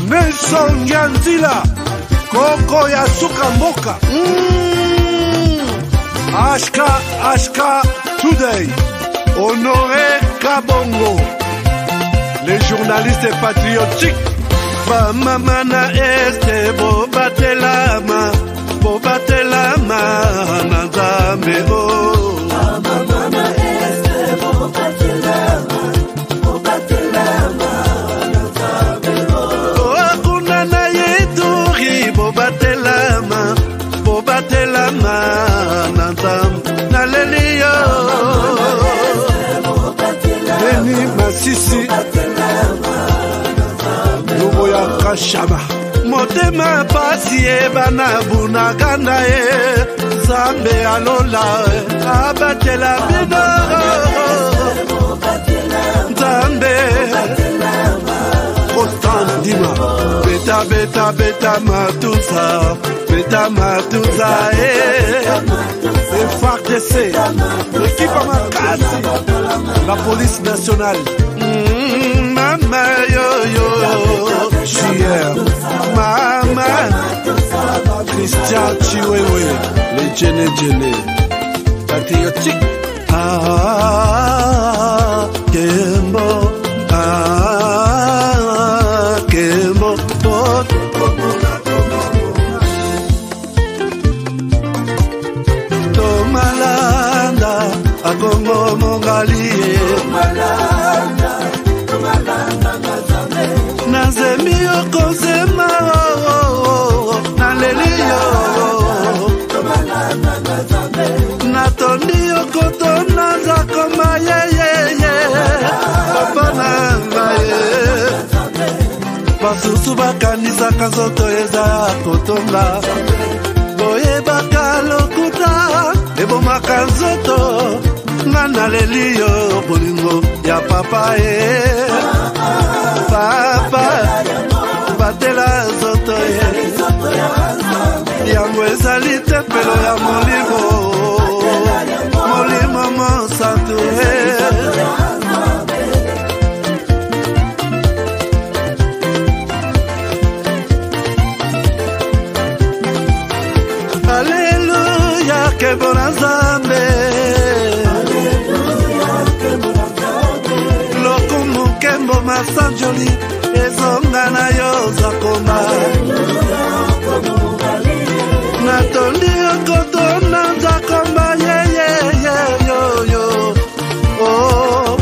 Nelson Nyanzila, Koko ya Suka Mboka. Ashka Today, Honoré Kabongo, les journalistes patriotiques. Bamamana este bobatelama nazambe o. Bamamana este bobatelama nazambe o. Akuna na yeturi bobatelama nazambe naleliyo. Beni Masisi Luboya Kashama Motema pasi bana bunagana Zambe alola abatela bino Zambe Kostan Dima Beta matuza FARDC l'équipe Amakasi la police nationale Mama yo Chier Mama Christian Chiwewe les Djene patriotique Kembo Kembo Tomalanda Akongo Mongali Nazemi okozema Naleliyo Natondi okotona Zakoma Papa nangaye Basusu bakanisa kazoto eza kotonga Boye bakalokuta Eboma kazoto Nana leliyo bolingo ya papa Papa batela zoto Yango ezali tempelo ya molimo mosantu Alléluia kebona Nzambe Lokumu kembo masanjoli ezonga na yo zakoma Natondi okotona zakoma yo oh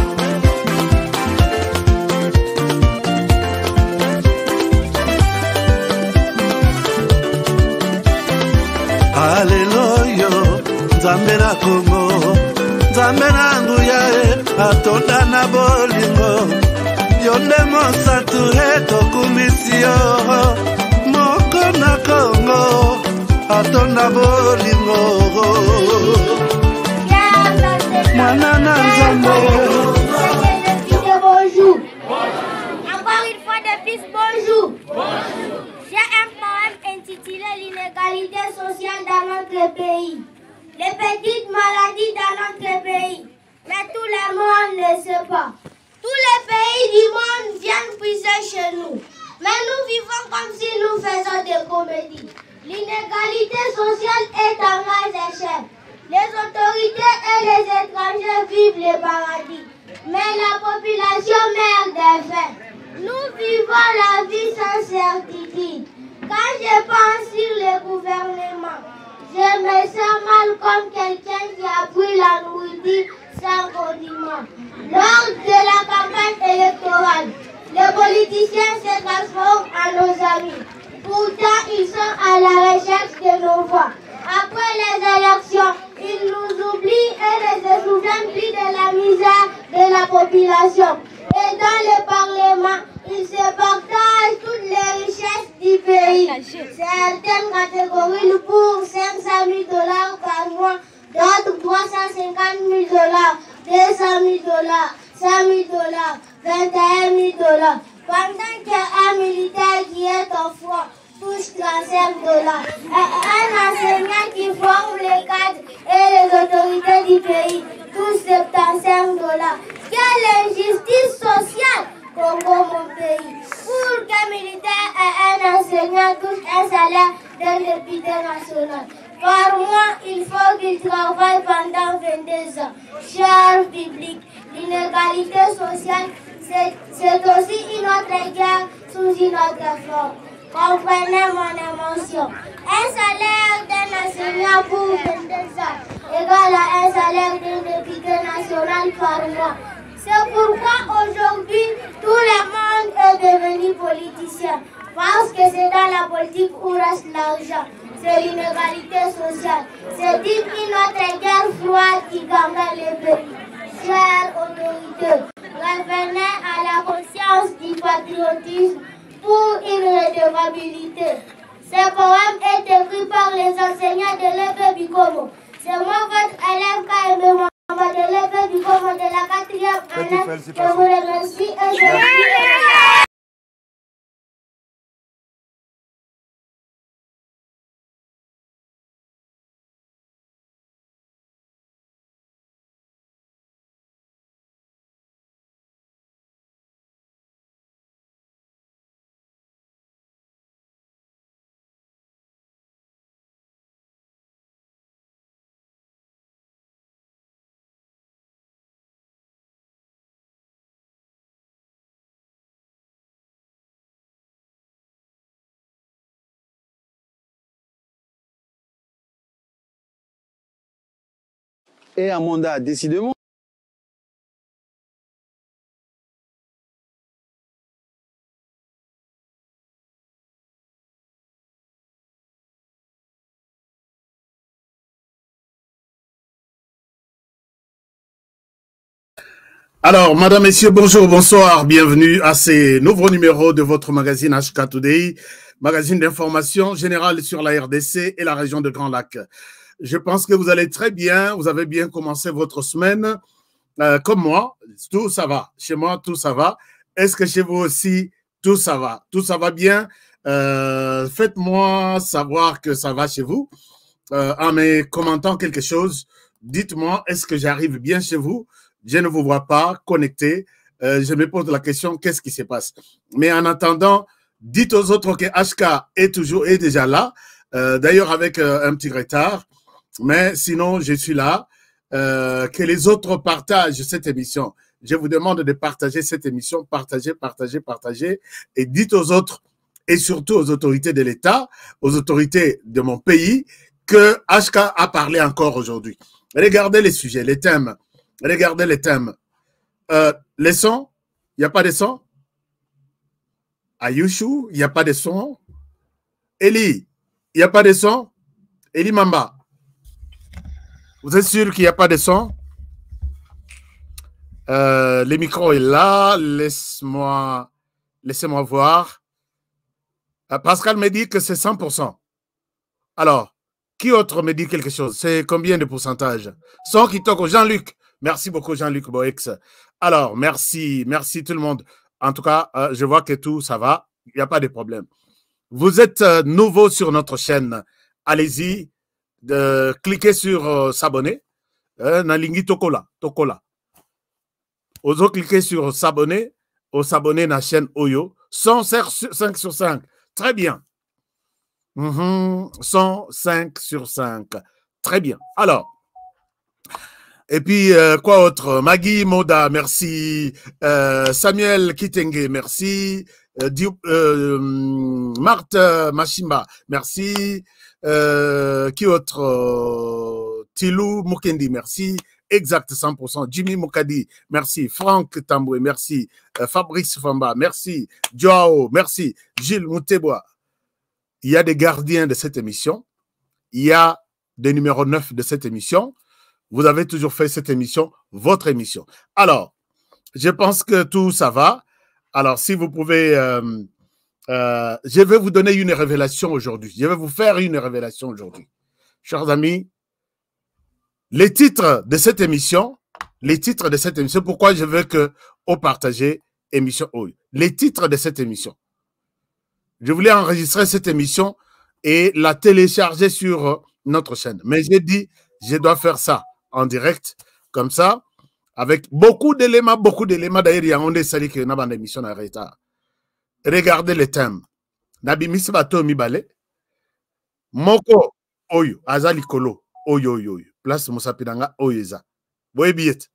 Hallelujah Nzambe na Kongo Nzambe na nguya atonda na bolingo Yonde mosatu tokumisio Moko na Kongo atonda bolingo Mwana na Nzambe Bonjour. Encore une fois de plus, bonjour. J'ai un poème intitulé L'inégalité sociale dans notre pays. Les petites maladies dans notre pays. Mais tout le monde ne sait pas. Tous les pays du monde viennent puiser chez nous. Mais nous vivons comme si nous faisions des comédies. L'inégalité sociale est en grande échelle. Les autorités et les étrangers vivent les paradis. Mais la population meurt de faim. Nous vivons la vie sans certitude. Quand je pense sur le gouvernement, je me sens mal comme quelqu'un qui a pris la nourriture sans condiment. Lors de la campagne électorale, les politiciens se transforment en nos amis. Pourtant, ils sont à la recherche de nos voix. Après les élections, ils nous oublient et ne se souviennent plus de la misère de la population. Et dans le Parlement, ils se partagent toutes les richesses du pays. Certaines catégories pour 500 000 $ par mois, d'autres 350 000 $, 200 000 $, 100 000 $, 21 000 $. Pendant qu'un militaire qui est au front touche 35 $. Un enseignant qui forme les cadres et les autorités du pays touche 75 $. Quelle injustice sociale, Congo, mon pays. Pour député national. Par mois, il faut qu'il travaille pendant 22 ans. Cher public, l'inégalité sociale, c'est aussi une autre guerre sous une autre forme. Comprenez mon émotion. Un salaire d'un enseignant pour 22 ans égale à un salaire d'un député national par mois. C'est pourquoi aujourd'hui, tout le monde est devenu politicien. Parce que c'est dans la politique où reste l'argent. C'est l'inégalité sociale. C'est une autre guerre froide qui gagne les pays. Chères autorités, revenez à la conscience du patriotisme pour une redevabilité. Ce poème est écrit par les enseignants de l'EPE Bikomo. C'est moi, votre élève KM Mamba de l'EPE Bikomo de la 4e année. Je vous remercie et je vous remercie. Et un mandat, décidément. Alors, madame, messieurs, bonjour, bonsoir, bienvenue à ces nouveaux numéros de votre magazine HK Today, magazine d'information générale sur la RDC et la région de Grand Lac. Je pense que vous allez très bien, vous avez bien commencé votre semaine, comme moi, tout ça va. Chez moi, tout ça va. Est-ce que chez vous aussi, tout ça va? Tout ça va bien? Faites-moi savoir que ça va chez vous. En me commentant quelque chose, dites-moi, est-ce que j'arrive bien chez vous? Je ne vous vois pas connecté. Je me pose la question, qu'est-ce qui se passe? Mais en attendant, dites aux autres que HK est déjà là. D'ailleurs, avec un petit retard. Mais sinon, je suis là. Que les autres partagent cette émission. Je vous demande de partager cette émission. Partagez. Et dites aux autres, et surtout aux autorités de l'État, aux autorités de mon pays, que HK a parlé encore aujourd'hui. Regardez les sujets, les thèmes. Regardez les thèmes. Les sons, il n'y a pas de son. Ayushu, il n'y a pas de son. Eli, il n'y a pas de son. Eli Mamba, vous êtes sûr qu'il n'y a pas de son? Le micro est là. Laissez-moi voir. Pascal me dit que c'est 100%. Alors, qui autre me dit quelque chose? C'est combien de pourcentage? Son qui toque. Jean-Luc. Merci beaucoup, Jean-Luc Boex. Alors, merci tout le monde. En tout cas, je vois que tout, ça va. Il n'y a pas de problème. Vous êtes nouveau sur notre chaîne. Allez-y, cliquez sur s'abonner. Nalingi Tokola. Ozo cliquez sur s'abonner. Au s'abonner à la chaîne Oyo. 105 sur 5. Très bien. 105 sur 5. Très bien. Alors, et puis, quoi autre? Maggie Moda, merci. Samuel Kitenge, merci. Marthe Machimba, merci. Qui autre? Tilou Mukendi, merci. Exact, 100%. Jimmy Mukadi, merci. Franck Tamboué, merci. Fabrice Famba, merci. Joao, merci. Gilles Moutebois. Il y a des gardiens de cette émission. Il y a des numéros 9 de cette émission. Vous avez toujours fait cette émission, votre émission. Alors, je pense que tout ça va. Alors, si vous pouvez... je vais vous donner une révélation aujourd'hui. Je vais vous faire une révélation aujourd'hui. Chers amis, les titres de cette émission, pourquoi je veux que vous partagez émission OI. Les titres de cette émission. Je voulais enregistrer cette émission et la télécharger sur notre chaîne. Mais j'ai dit, je dois faire ça en direct, comme ça, avec beaucoup d'éléments. D'ailleurs, il y a un des qui n'a pas d'émission en retard. Regardez les thèmes. Nabi Misbato Mibale. Moko oyo azali kolo oyo oyo oyo place Moussapinanga oyeza. Boye biet.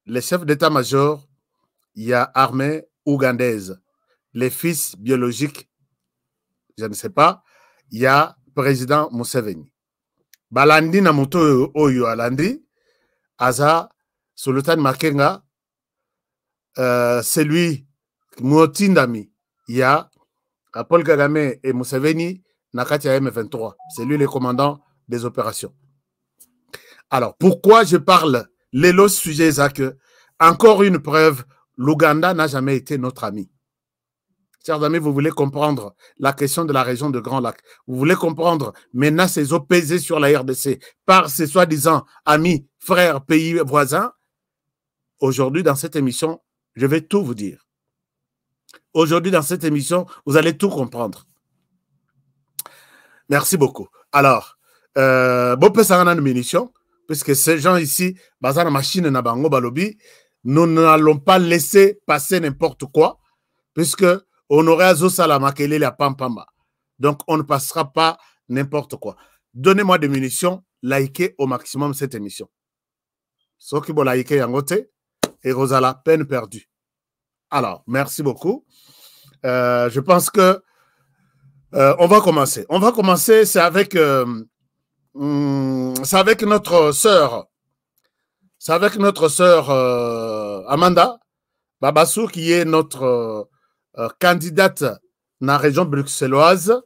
Le chef d'état-major, il y a armée ougandaise. Les fils biologiques, je ne sais pas, il y a président Museveni. Balandi na moto oyo alandi, Aza, Sultan Makenga, c'est lui, Motindami, il y a Paul Kagame et Museveni, Nakatia M23. C'est lui le commandant des opérations. Alors, pourquoi je parle Lélo sujet que encore une preuve, l'Ouganda n'a jamais été notre ami. Chers amis, vous voulez comprendre la question de la région de Grand Lac. Vous voulez comprendre maintenant ces eaux pesées sur la RDC par ces soi-disant amis, frères, pays voisins. Aujourd'hui, dans cette émission, je vais tout vous dire. Aujourd'hui, dans cette émission, vous allez tout comprendre. Merci beaucoup. Alors, bon peu ça en munitions, puisque ces gens ici, bazar machine na bango balobi, nous n'allons pas laisser passer n'importe quoi, puisque on aurait à Zosala Makele la Pampamba. Donc, on ne passera pas n'importe quoi. Donnez-moi des munitions, likez au maximum cette émission. Ceux qui vont liker Yangote et Rosala, peine perdue. Alors, merci beaucoup. Je pense que on va commencer. On va commencer, c'est avec notre sœur. C'est avec notre sœur Amanda Babassou, qui est notre candidate dans la région bruxelloise.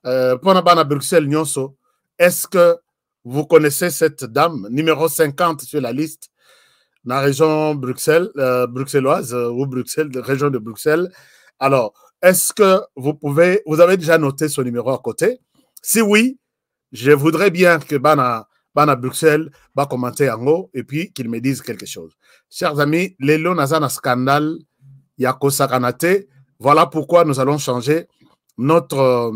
Pour la Bruxelles, Nyonso, est-ce que vous connaissez cette dame, numéro 50 sur la liste, dans la région bruxelloise ou Bruxelles, région de Bruxelles? Alors, est-ce que vous avez déjà noté son numéro à côté? Si oui, je voudrais bien que Bana Bruxelles va commenter en haut et puis qu'il me dise quelque chose. Chers amis, Lelo Nazana scandale, Yako Sakanate, voilà pourquoi nous allons changer notre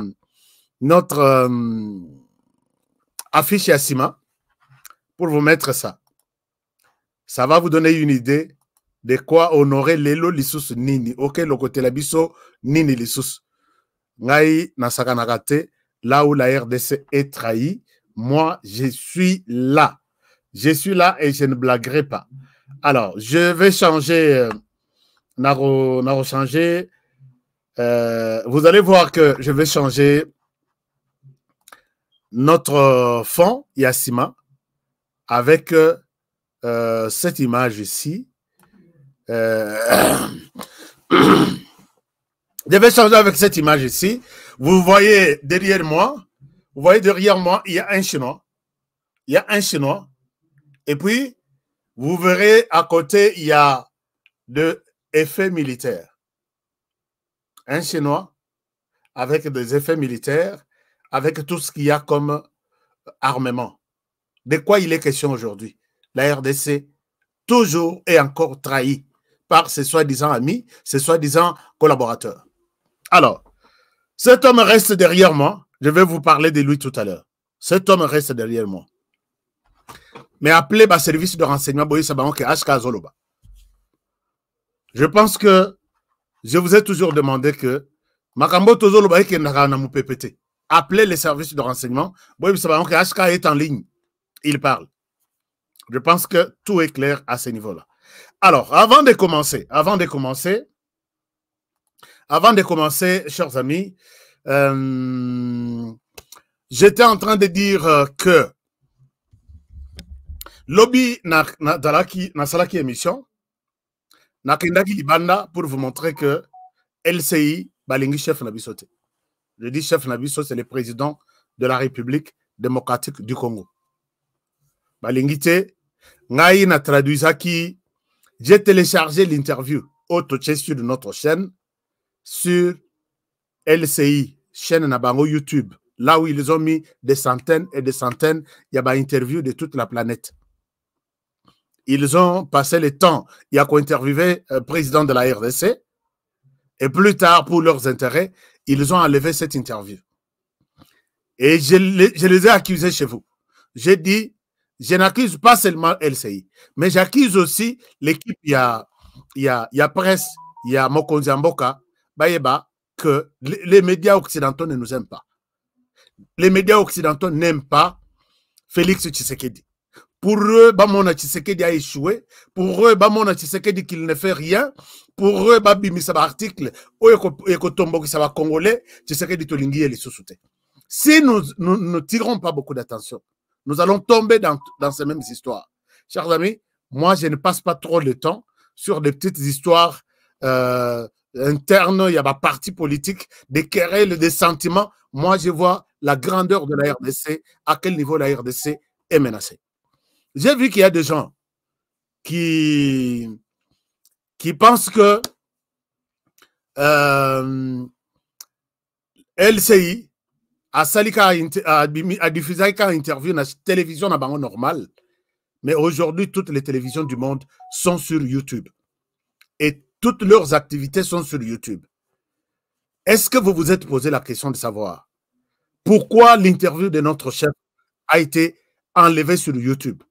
affiche Yassima pour vous mettre ça. Ça va vous donner une idée de quoi honorer Lelo Lissus Nini. Ok, le côté la biso Nini Lissus. Ngai Nasakanakate, là où la RDC est trahie, moi, je suis là. Je suis là et je ne blaguerai pas. Alors, je vais changer. Changer. Vous allez voir que je vais changer notre fond Yassima avec cette image ici. Je vais changer avec cette image ici. Vous voyez derrière moi, il y a un Chinois. Il y a un Chinois. Et puis, vous verrez à côté, il y a de effets militaires. Un Chinois avec des effets militaires, avec tout ce qu'il y a comme armement. De quoi il est question aujourd'hui? La RDC, toujours et encore trahie par ses soi-disant amis, ses soi-disant collaborateurs. Alors, cet homme reste derrière moi. Je vais vous parler de lui tout à l'heure. Cet homme reste derrière moi. Mais appelez ma service de renseignement, je pense que je vous ai toujours demandé que appelez les services de renseignement. HK est en ligne. Il parle. Je pense que tout est clair à ce niveau-là. Alors, avant de commencer, chers amis, j'étais en train de dire que lobby na salaki émission na kendaki libanda pour vous montrer que LCI balingi chef nabisote. Je dis chef nabiso, c'est le président de la République démocratique du Congo. Balingi te ngai na traduisaki, j'ai téléchargé l'interview sur notre chaîne sur LCI, chaîne Nabango YouTube, là où ils ont mis des centaines et des centaines, il y a des interviews de toute la planète. Ils ont passé le temps, il y a interviewé le président de la RDC, et plus tard, pour leurs intérêts, ils ont enlevé cette interview. Et je les ai accusés chez vous. J'ai dit, je n'accuse pas seulement LCI, mais j'accuse aussi l'équipe, il y a presse, il y a Mokonzi Mboka, Bayeba, que les médias occidentaux ne nous aiment pas. les médias occidentaux n'aiment pas Félix Tshisekedi. Pour eux, Bamona Tshisekedi a échoué. Pour eux, Bamona Tshisekedi qu'il ne fait rien. Pour eux, Babimi ça va article, Ekotombo qui ça va congolais, Tshisekedi Tolingi et les sous-soutés. Si nous ne tirons pas beaucoup d'attention, nous allons tomber dans ces mêmes histoires. Chers amis, moi, je ne passe pas trop le temps sur des petites histoires internes, il y a des partis politiques, des querelles, des sentiments. Moi, je vois la grandeur de la RDC, à quel niveau la RDC est menacée. J'ai vu qu'il y a des gens qui pensent que LCI a diffusé une interview dans la télévision normale, mais aujourd'hui, toutes les télévisions du monde sont sur YouTube. Et toutes leurs activités sont sur YouTube. Est-ce que vous vous êtes posé la question de savoir pourquoi l'interview de notre chef a été enlevée sur YouTube?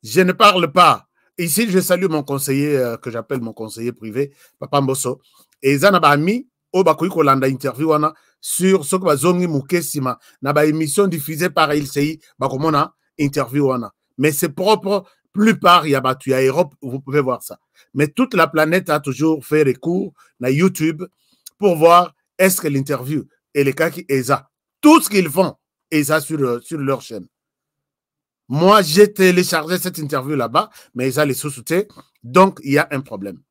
Je ne parle pas. Ici, je salue mon conseiller, que j'appelle mon conseiller privé, Papa Mbosso. Et ils ont mis au Bakoui Kolanda interview sur ce que Bazongi Mukesima, na ba émission diffusée par LCI, Bakomona interview. Mais c'est propre, plupart, il y a battu à Europe, vous pouvez voir ça. Mais toute la planète a toujours fait recours à YouTube pour voir est-ce que l'interview et les cas qui ESA, tout ce qu'ils font, ESA sur leur chaîne. Moi, j'ai téléchargé cette interview là-bas, mais ESA les sous-soutés, donc il y a un problème.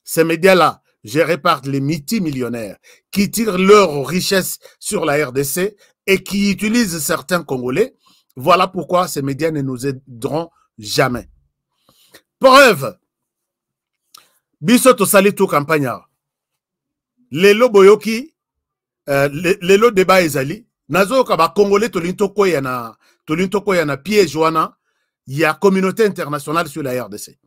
Ces médias-là, gérés par les multimillionnaires qui tirent leur richesse sur la RDC et qui utilisent certains Congolais, voilà pourquoi ces médias ne nous aideront jamais. Preuve, biso tosali tout campagne. Lelo boyoki, lelo débat ezali. Nazo kaba Congolais tolinto koya na piège wana, il y a communauté internationale sur la RDC.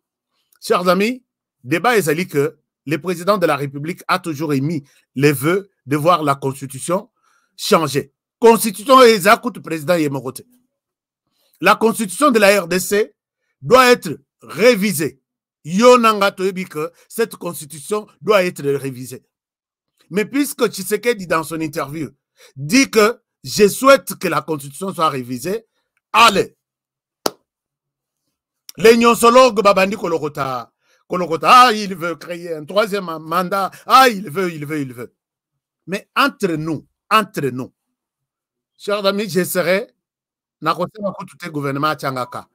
Chers amis, débat ezali que le président de la République a toujours émis les vœux de voir la Constitution changer. Constitution ezakut président Yemorote. La Constitution de la RDC doit être révisée. Yonanga toyebi que cette Constitution doit être révisée. Mais puisque Tshisekedi dans son interview dit que je souhaite que la Constitution soit révisée, allez. Les nyonsologues babandi kolokota, il veut créer un troisième mandat, il veut. Mais entre nous, chers amis, j'essaierai tout gouvernement à Tchangaka.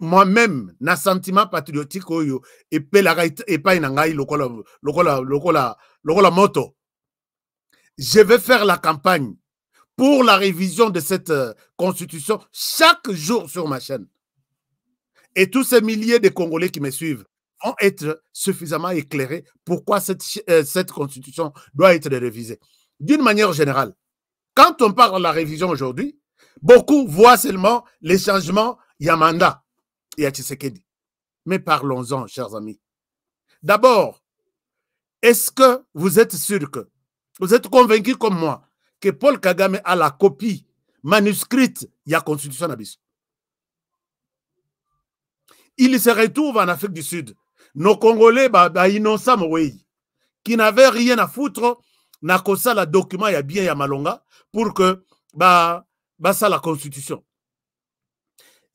Moi-même, na sentiment patriotique oyo et pas lokola moto. Je vais faire la campagne pour la révision de cette constitution chaque jour sur ma chaîne. Et tous ces milliers de Congolais qui me suivent vont être suffisamment éclairés pourquoi cette constitution doit être révisée. D'une manière générale, quand on parle de la révision aujourd'hui, beaucoup voient seulement les changements Yamanda et Tshisekedi. Mais parlons-en, chers amis. D'abord, est-ce que vous êtes sûr que, vous êtes convaincus comme moi, que Paul Kagame a la copie manuscrite de la Constitution d'Abyss? Il se retrouve en Afrique du Sud. Nos Congolais, innocents, qui n'avaient rien à foutre, n'a que ça, le document, il y a bien, il y a malonga, pour que, ça, la Constitution.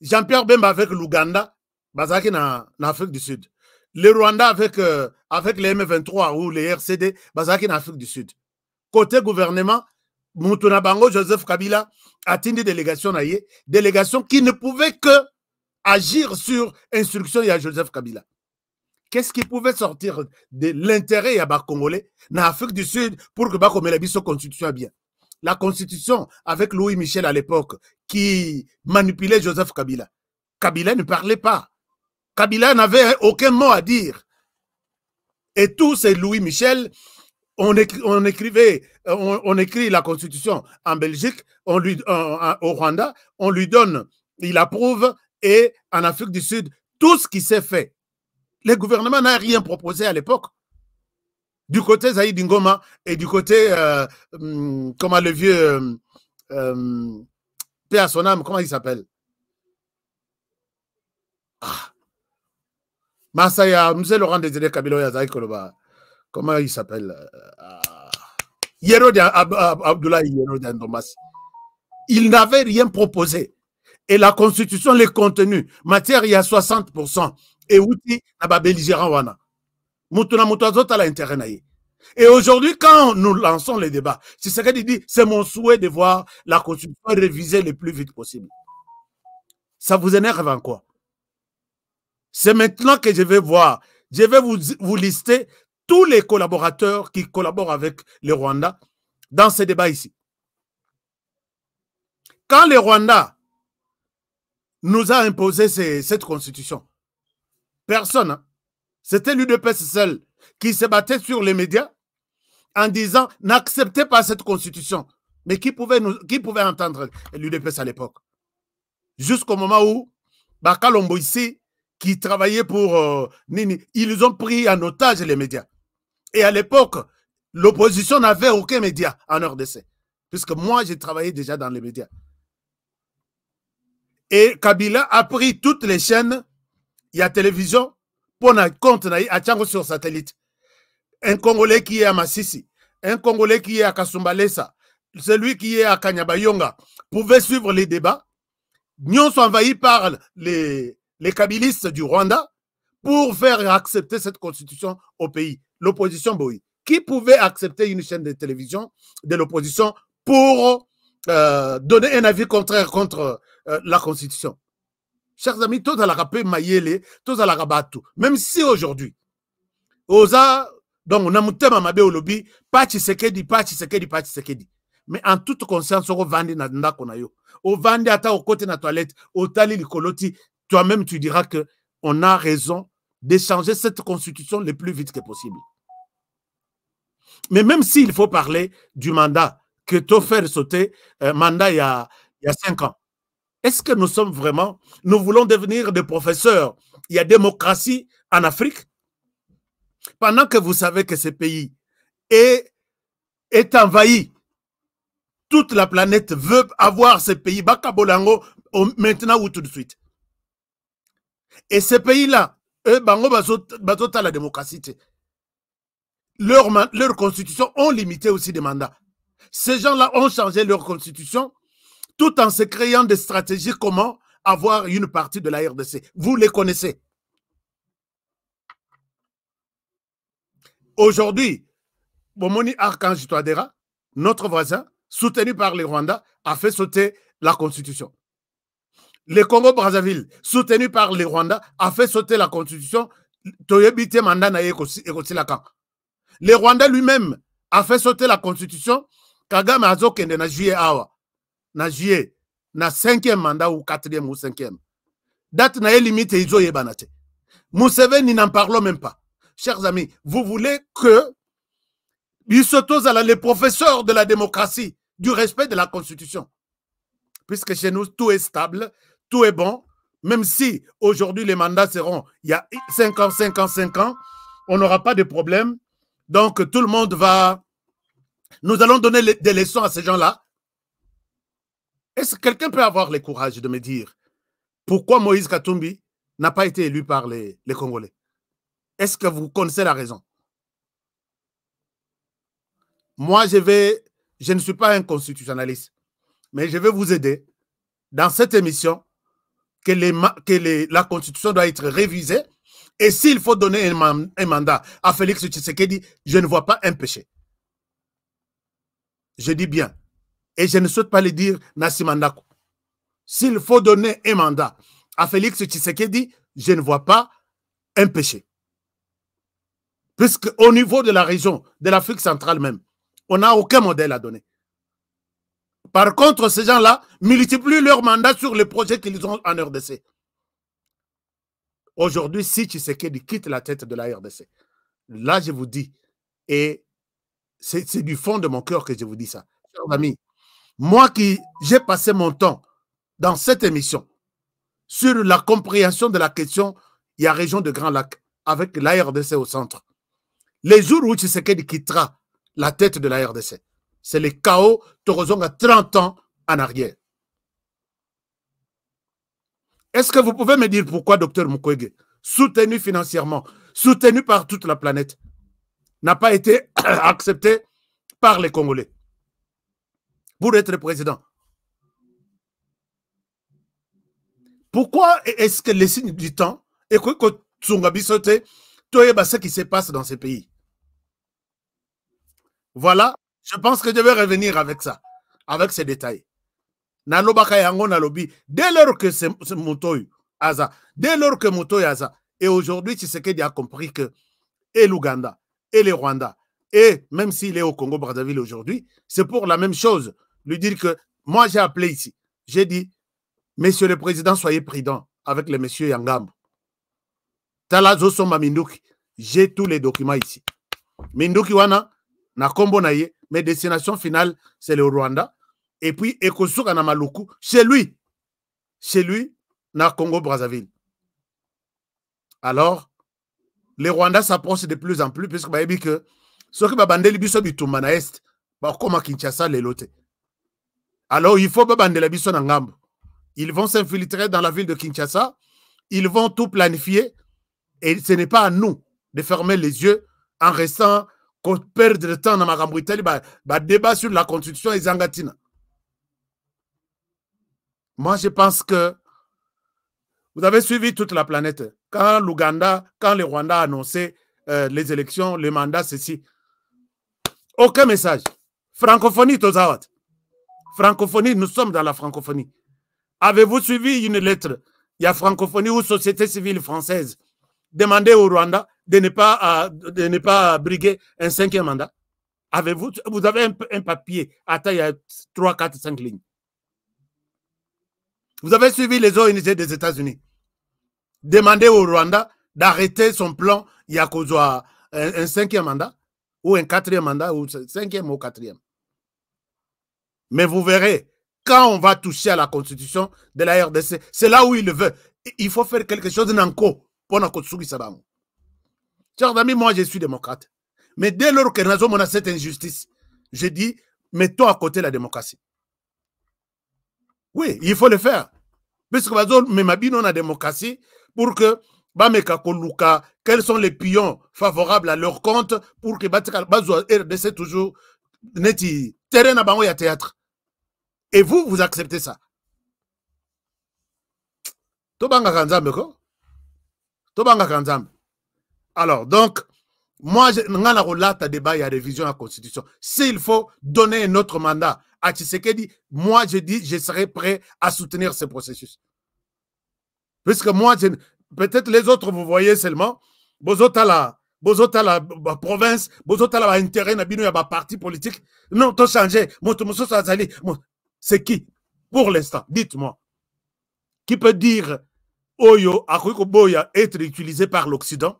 Jean-Pierre Bemba avec l'Ouganda, Bazaki en Afrique du Sud. Le Rwanda avec les M23 ou les RCD, Bazaki en Afrique du Sud. Côté gouvernement, Moutouna Bango, Joseph Kabila a tenu délégation qui ne pouvait que agir sur instruction de Joseph Kabila. Qu'est-ce qui pouvait sortir de l'intérêt à Congolais en Afrique du Sud pour que Bakomela biso constitution bien? La constitution avec Louis Michel à l'époque qui manipulait Joseph Kabila. Kabila ne parlait pas. Kabila n'avait aucun mot à dire. Et tout c'est Louis Michel. On écrit la constitution en Belgique, au Rwanda, on lui donne, il approuve, et en Afrique du Sud, tout ce qui s'est fait. Le gouvernement n'a rien proposé à l'époque. Du côté Zaïd Ngoma et du côté, comment le vieux, paix à son âme, comment il s'appelle? Masaya, M. Laurent Désiré Kabila Yazaï Koloba. Comment il s'appelle? Yero Abdoulaye Yero Ndombasi. Ils n'avaient rien proposé. Et la Constitution, les contenus, matière, il y a 60%. Et outil, na belligérant wana. Mutuna mutazota la intérêt naïe. Et aujourd'hui, quand nous lançons les débats, c'est ce qu'il dit, c'est mon souhait de voir la Constitution révisée le plus vite possible. Ça vous énerve en quoi? C'est maintenant que je vais voir, je vais vous lister tous les collaborateurs qui collaborent avec le Rwanda dans ces débats ici. Quand le Rwanda nous a imposé cette constitution, personne, hein, c'était l'UDPS seul qui se battait sur les médias en disant n'acceptez pas cette constitution. Mais qui pouvait entendre l'UDPS à l'époque? Jusqu'au moment où Bakalombo ici, qui travaillait pour Nini, ils ont pris en otage les médias. Et à l'époque, l'opposition n'avait aucun média en RDC. Puisque moi, j'ai travaillé déjà dans les médias. Et Kabila a pris toutes les chaînes, il y a télévision, pour un compte à Tchango sur satellite. Un Congolais qui est à Massissi, un Congolais qui est à Kasumbalesa, celui qui est à Kanyabayonga, pouvait suivre les débats. Nous sommes envahis par les kabilistes du Rwanda pour faire accepter cette constitution au pays. L'opposition, Boï. Qui pouvait accepter une chaîne de télévision de l'opposition pour donner un avis contraire contre la constitution? Chers amis, tous à la rapé maïele, tous à la rabatou. Même si aujourd'hui, osa, donc on a mouté ma mabé au lobby, pas Tshisekedi. Mais en toute conscience, on va vendre na konayo. On vend à au côté de la toilette, au tali likoloti, toi-même tu diras que on a raison d'échanger cette constitution le plus vite que possible. Mais même s'il faut parler du mandat que tu faire sauter, mandat il y a 5 ans, est-ce que nous sommes vraiment, nous voulons devenir des professeurs? Il y a démocratie en Afrique. Pendant que vous savez que ce pays est envahi, toute la planète veut avoir ce pays, Bakabolango, maintenant ou tout de suite. Et ces pays-là, eux, bazota la démocratie. Leur constitution ont limité aussi des mandats. Ces gens-là ont changé leur constitution tout en se créant des stratégies comment avoir une partie de la RDC. Vous les connaissez. Aujourd'hui, Bomoni Archange Touadéra, notre voisin, soutenu par les Rwandais, a fait sauter la constitution. Le Congo-Brazzaville, soutenu par les Rwandais, a fait sauter la constitution. Le Rwanda lui-même a fait sauter la constitution. Kagame a zokende na juillet awa. Na juillet, na 5e mandat ou 4e ou 5e. Date na limite izo yebanate. Museveni n'en parlons même pas. Chers amis, vous voulez que les professeurs de la démocratie, du respect de la Constitution. Puisque chez nous, tout est stable, tout est bon. Même si aujourd'hui les mandats seront, il y a 5 ans, 5 ans, 5 ans, on n'aura pas de problème. Donc tout le monde va... Nous allons donner des leçons à ces gens-là. Est-ce que quelqu'un peut avoir le courage de me dire pourquoi Moïse Katumbi n'a pas été élu par les Congolais? Est-ce que vous connaissez la raison? Moi, je ne suis pas un constitutionnaliste, mais je vais vous aider dans cette émission que la Constitution doit être révisée. Et s'il faut donner un mandat à Félix Tshisekedi, je ne vois pas un péché. Je dis bien. Et je ne souhaite pas le dire Nassimandako. S'il faut donner un mandat à Félix Tshisekedi, je ne vois pas un péché. Puisqu'au niveau de la région, de l'Afrique centrale même, on n'a aucun modèle à donner. Par contre, ces gens-là multiplient leur mandat sur les projets qu'ils ont en RDC. Aujourd'hui, si Tshisekedi quitte la tête de la RDC, là, je vous dis, et c'est du fond de mon cœur que je vous dis ça. Chers amis, moi qui j'ai passé mon temps dans cette émission sur la compréhension de la question, il y a région de Grand Lac, avec la RDC au centre. Les jours où Tshisekedi quittera la tête de la RDC, c'est le chaos Torozonga 30 ans en arrière. Est-ce que vous pouvez me dire pourquoi Dr Mukwege, soutenu financièrement, soutenu par toute la planète, n'a pas été accepté par les Congolais pour être président? Pourquoi est-ce que les signes du temps et que Tsungabisote, tout ce qui se passe dans ces pays? Voilà, je pense que je vais revenir avec ça, avec ces détails. Nalobaka yango nalobi, dès lors que c'est Motoy Aza, dès lors que Motoy Aza, et aujourd'hui, Tshisekedi a compris que et l'Ouganda, et le Rwanda, et même s'il est au Congo-Brazzaville aujourd'hui, c'est pour la même chose. Lui dire que moi, j'ai appelé ici, j'ai dit, Monsieur le Président, soyez prudent avec les messieurs Yangambo. Talazo Soma Minduki, j'ai tous les documents ici. Minduki wana, na kombo na ye, mais destination finale, c'est le Rwanda. Et puis, Ekosuka na Maluku, chez lui, na Congo-Brazzaville. Alors, les Rwandais s'approchent de plus en plus, puisque bah, que ceux qui bandeli biso bitumba na est, bah, comme à Kinshasa, les lotes. Alors, il faut bandela biso na ngambo. Ils vont s'infiltrer dans la ville de Kinshasa, ils vont tout planifier, et ce n'est pas à nous de fermer les yeux en restant qu'on perde de temps dans ma gambouitali, bah, débat sur la constitution et Zangatina. Moi, je pense que vous avez suivi toute la planète. Quand l'Ouganda, quand le Rwanda a annoncé les élections, le mandat, ceci. Aucun message. Francophonie, Tozawat. Francophonie, nous sommes dans la francophonie. Avez-vous suivi une lettre? Il y a francophonie ou société civile française. Demandez au Rwanda de ne pas briguer un 5e mandat. Vous avez un papier à taille 3, 4, 5 lignes. Vous avez suivi les ONG des États-Unis. Demandez au Rwanda d'arrêter son plan. Il y a un 5e mandat, ou un 4e mandat, ou 5e ou 4e. Mais vous verrez, quand on va toucher à la constitution de la RDC, c'est là où il le veut. Il faut faire quelque chose d'enco pour Nakotsugi Sabango. Chers amis, moi je suis démocrate. Mais dès lors que nous avons cette injustice, je dis, mettons à côté la démocratie. Oui, il faut le faire. Parce que nous la démocratie pour que quels sont les pions favorables à leur compte pour que RDC toujours terrain à bango ya théâtre. Et vous acceptez ça. Alors, donc, moi, je relate à débat et à révision à la Constitution. S'il faut donner un autre mandat à Tshisekedi, moi, je dis, je serai prêt à soutenir ce processus. Puisque moi, peut-être les autres, vous voyez seulement, Bozota la province, Bozota la intérêt, Nabino, ya parti politique. Non, tout changé. C'est qui? Pour l'instant, dites-moi. Qui peut dire Oyo, Akoiko Boya, être utilisé par l'Occident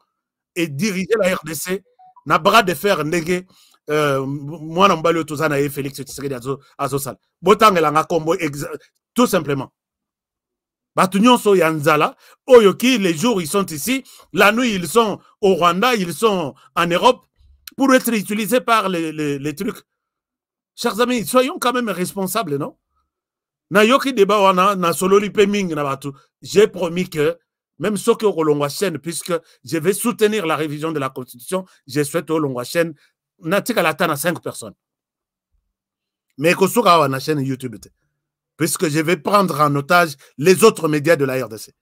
et diriger la RDC, n'a bras de fer négué, moi, Nambalio Tozana et Félix Tshisekedi Azosal. Botangelanga Kombo, tout simplement. Batunyon so Yanzala, Oyoki, les jours ils sont ici, la nuit ils sont au Rwanda, ils sont en Europe, pour être utilisés par les trucs. Chers amis, soyons quand même responsables, non? Na yoki débat wana na solo lipeming na batu. J'ai promis que même ceux qui ont longue chaîne, puisque je vais soutenir la révision de la Constitution, je souhaite au longue chaîne natika la tana 5 personnes. Mais que sur la chaîne YouTube, puisque je vais prendre en otage les autres médias de la RDC.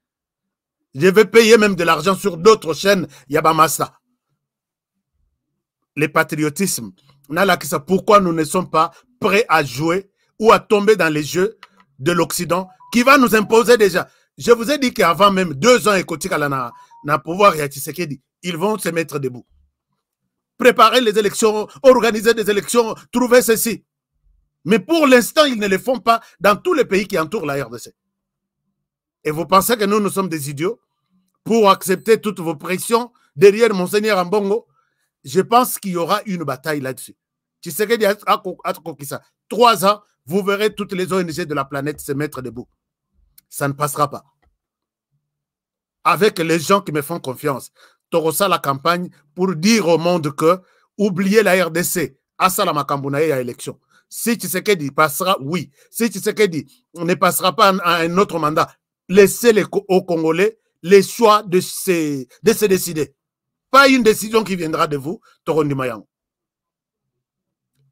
Je vais payer même de l'argent sur d'autres chaînes Yabamasa. Le patriotisme. Pourquoi nous ne sommes pas prêts à jouer ou à tomber dans les jeux de l'Occident qui va nous imposer déjà. Je vous ai dit qu'avant même 2 ans, na pouvoir et Tshisekedi, ils vont se mettre debout. Préparer les élections, organiser des élections, trouver ceci. Mais pour l'instant, ils ne le font pas dans tous les pays qui entourent la RDC. Et vous pensez que nous sommes des idiots pour accepter toutes vos pressions derrière Monseigneur Ambongo? Je pense qu'il y aura une bataille là-dessus. Tshisekedi a 3 ans, vous verrez toutes les ONG de la planète se mettre debout. Ça ne passera pas. Avec les gens qui me font confiance, Torosa la campagne pour dire au monde que oubliez la RDC, Asala Makambounaye à élection. Si Tshisekedi passera, oui. Si Tshisekedi ne passera pas à un autre mandat, laissez aux Congolais les choix de se décider. Pas une décision qui viendra de vous, Torondi Mayang.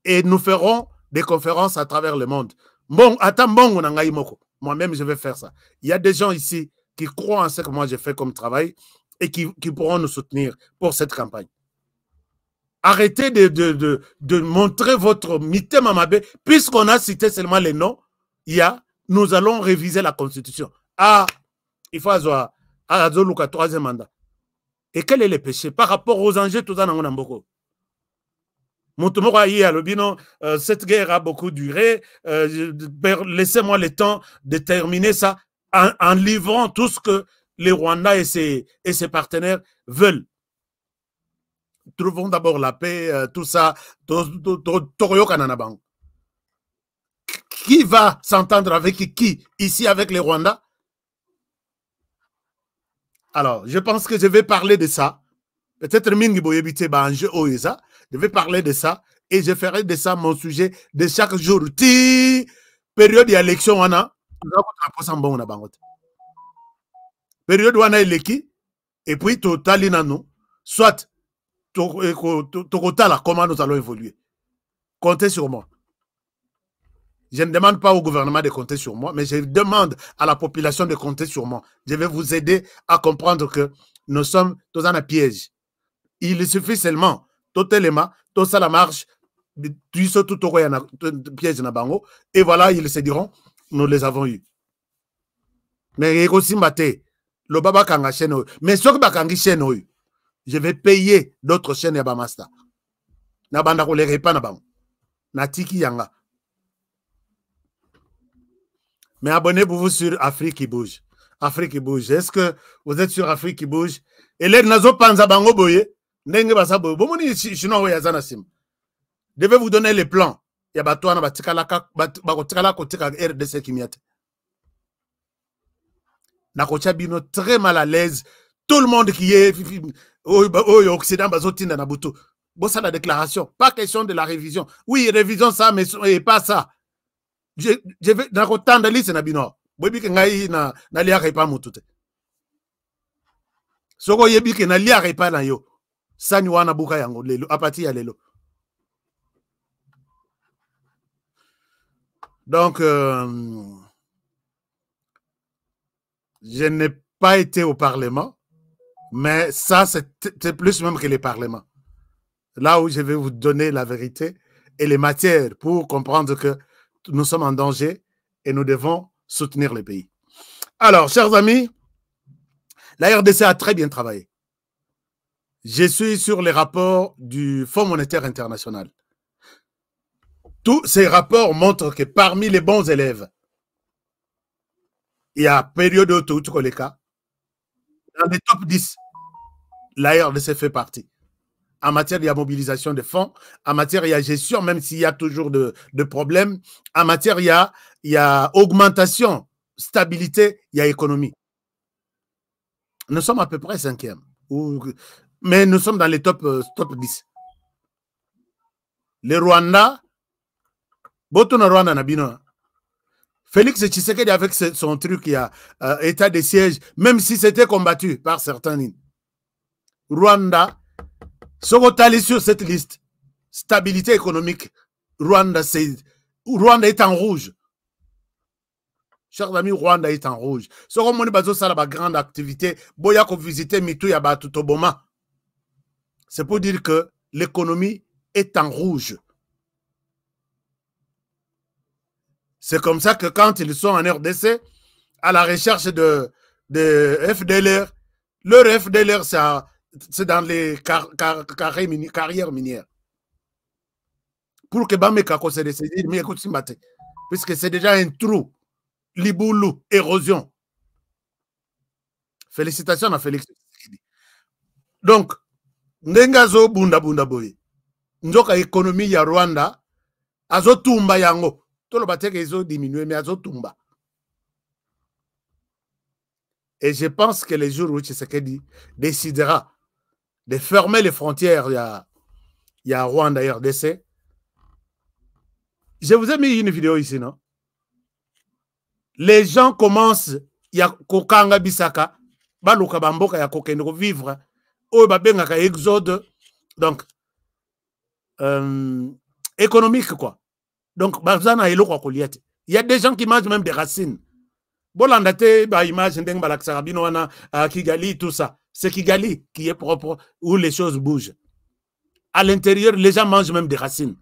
Et nous ferons des conférences à travers le monde. Bon, attends, bon, on a moko. Moi-même, je vais faire ça. Il y a des gens ici qui croient en ce que moi j'ai fait comme travail et qui pourront nous soutenir pour cette campagne. Arrêtez de montrer votre mité mamabé. Puisqu'on a cité seulement les noms, nous allons réviser la Constitution. Ah, il faut avoir le troisième mandat. Et quel est le péché par rapport aux enjeux tout ça dans Mboko? Cette guerre a beaucoup duré. Laissez-moi le temps de terminer ça en livrant tout ce que les Rwandais et ses partenaires veulent. Trouvons d'abord la paix, tout ça. Qui va s'entendre avec qui ici avec les Rwandais? Alors, je pense que je vais parler de ça. Peut-être je vais parler de ça et je ferai de ça mon sujet de chaque jour. Période d'élection, on a période où on a élection et puis total soit comment nous allons évoluer. Comptez sur moi. Je ne demande pas au gouvernement de compter sur moi, mais je demande à la population de compter sur moi. Je vais vous aider à comprendre que nous sommes tous dans un piège. Il suffit seulement, tout ça la marche, tout piège na bango, et voilà, ils se diront, nous les avons eus. Mais aussi mate, le baba kanga chaîne, mais ce que chaîne, je vais payer d'autres chaînes à Master. Na banda ko les pas na bango. Na tiki yanga. Mais abonnez-vous sur Afrique qui bouge. Afrique qui bouge. Est-ce que vous êtes sur Afrique qui bouge? Et les nazo panza bango boye. Je vais vous donner les plans. Il y a RDC qui m'y Nakocha Bino très mal à l'aise. Tout le monde qui est au Occident, bazotinda Nabuto. Bon, ça la déclaration. Pas question de la révision. Oui, révision ça, mais pas ça. Je vais dans la liste Nabino. Bobi que ngai na lia repa mutute. Soko yebi que na lia repa na yo. Sani wana buka yango lelo apati ya lelo. Donc je n'ai pas été au Parlement, mais ça c'est plus même que le Parlement. Là où je vais vous donner la vérité et les matières pour comprendre que nous sommes en danger et nous devons soutenir le pays. Alors, chers amis, la RDC a très bien travaillé. Je suis sur les rapports du Fonds monétaire international. Tous ces rapports montrent que parmi les bons élèves, il y a période où tout les cas. Dans les top 10, la RDC fait partie. En matière de mobilisation de fonds, en matière de gestion, même s'il y a toujours de problèmes, en matière il y a augmentation, stabilité, il y a économie. Nous sommes à peu près 5e. Mais nous sommes dans les top 10. Le Rwanda, Botona Rwanda Nabino. Félix Tshisekedi avec son truc, il y a état de siège, même si c'était combattu par certains. Rwanda, Sogotali sur cette liste, stabilité économique, Rwanda est en rouge. Chers amis, Rwanda est en rouge. Ce qu'on m'a dit, c'est la grande activité. Boya ko visiter Mitou ya Batutoboma. C'est pour dire que l'économie est en rouge. C'est comme ça que quand ils sont en RDC, à la recherche de FDLR, leur FDLR, c'est dans les carrières minières. Pour que Bameka se décide, mais écoute, puisque c'est déjà un trou. Liboulou, érosion. Félicitations à Félix. Donc, Ndengazo bunda boy. Njoka économie ya Rwanda, azo tumba yango. Tout le bateke iso diminué, mais azo tumba. Et je pense que les jours où Tshisekedi décidera de fermer les frontières, il y a Rwanda et RDC. Je vous ai mis une vidéo ici, non? Les gens commencent, il y a Kokanga Bisaka, Baluka Bamboka, il y a Kokendo vivre, ou Babengaka exode, donc, économique, quoi. Donc, il y a des gens qui mangent même des racines. Bolandate, bah, image, ndeng balaksarabino wana, Kigali, tout ça. C'est Kigali qui est propre, où les choses bougent. À l'intérieur, les gens mangent même des racines.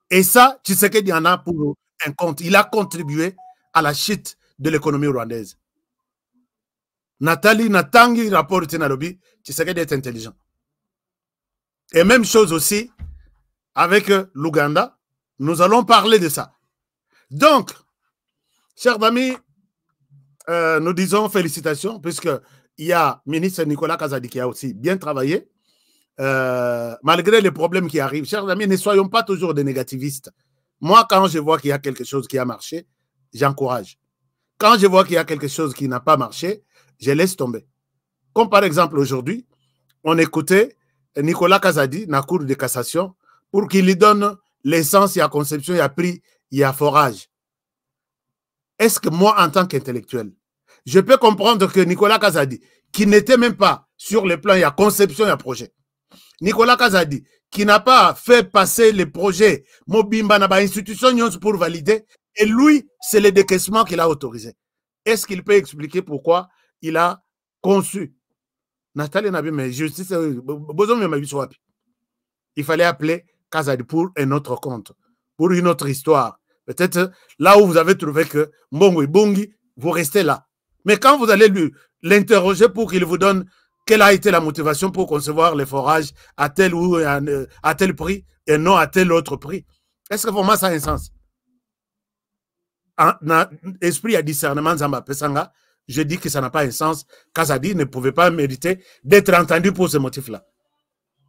Et ça, tu sais qu'il y en a pour un compte. Il a contribué à la chute de l'économie rwandaise. Nathalie Natangi rapporte Nalobi, tu sais qu'il est intelligent. Et même chose aussi avec l'Ouganda. Nous allons parler de ça. Donc, chers amis, nous disons félicitations, puisqu'il y a ministre Nicolas Kazadi qui a aussi bien travaillé, malgré les problèmes qui arrivent. Chers amis, ne soyons pas toujours des négativistes. Moi, quand je vois qu'il y a quelque chose qui a marché, j'encourage. Quand je vois qu'il y a quelque chose qui n'a pas marché, je laisse tomber. Comme par exemple aujourd'hui, on écoutait Nicolas Kazadi, dans la Cour de cassation, pour qu'il lui donne l'essence, il y a conception, il y a prix, il y a forage. Est-ce que moi, en tant qu'intellectuel, je peux comprendre que Nicolas Kazadi, qui n'était même pas sur le plan, il y a conception, il y a projet. Nicolas Kazadi, qui n'a pas fait passer les projets Mobimba na ba institution pour valider, et lui, c'est le décaissement qu'il a autorisé. Est-ce qu'il peut expliquer pourquoi il a conçu? Nathalie Nabi, mais justice, il fallait appeler Kazadi pour un autre compte, pour une autre histoire. Peut-être là où vous avez trouvé que Mbongo et Bongi, vous restez là. Mais quand vous allez l'interroger pour qu'il vous donne quelle a été la motivation pour concevoir les forages à tel ou à tel prix et non à tel autre prix, est-ce que vraiment ça a un sens? Esprit à discernement Zamba Pesanga, je dis que ça n'a pas un sens. Kazadi ne pouvait pas mériter d'être entendu pour ce motif-là.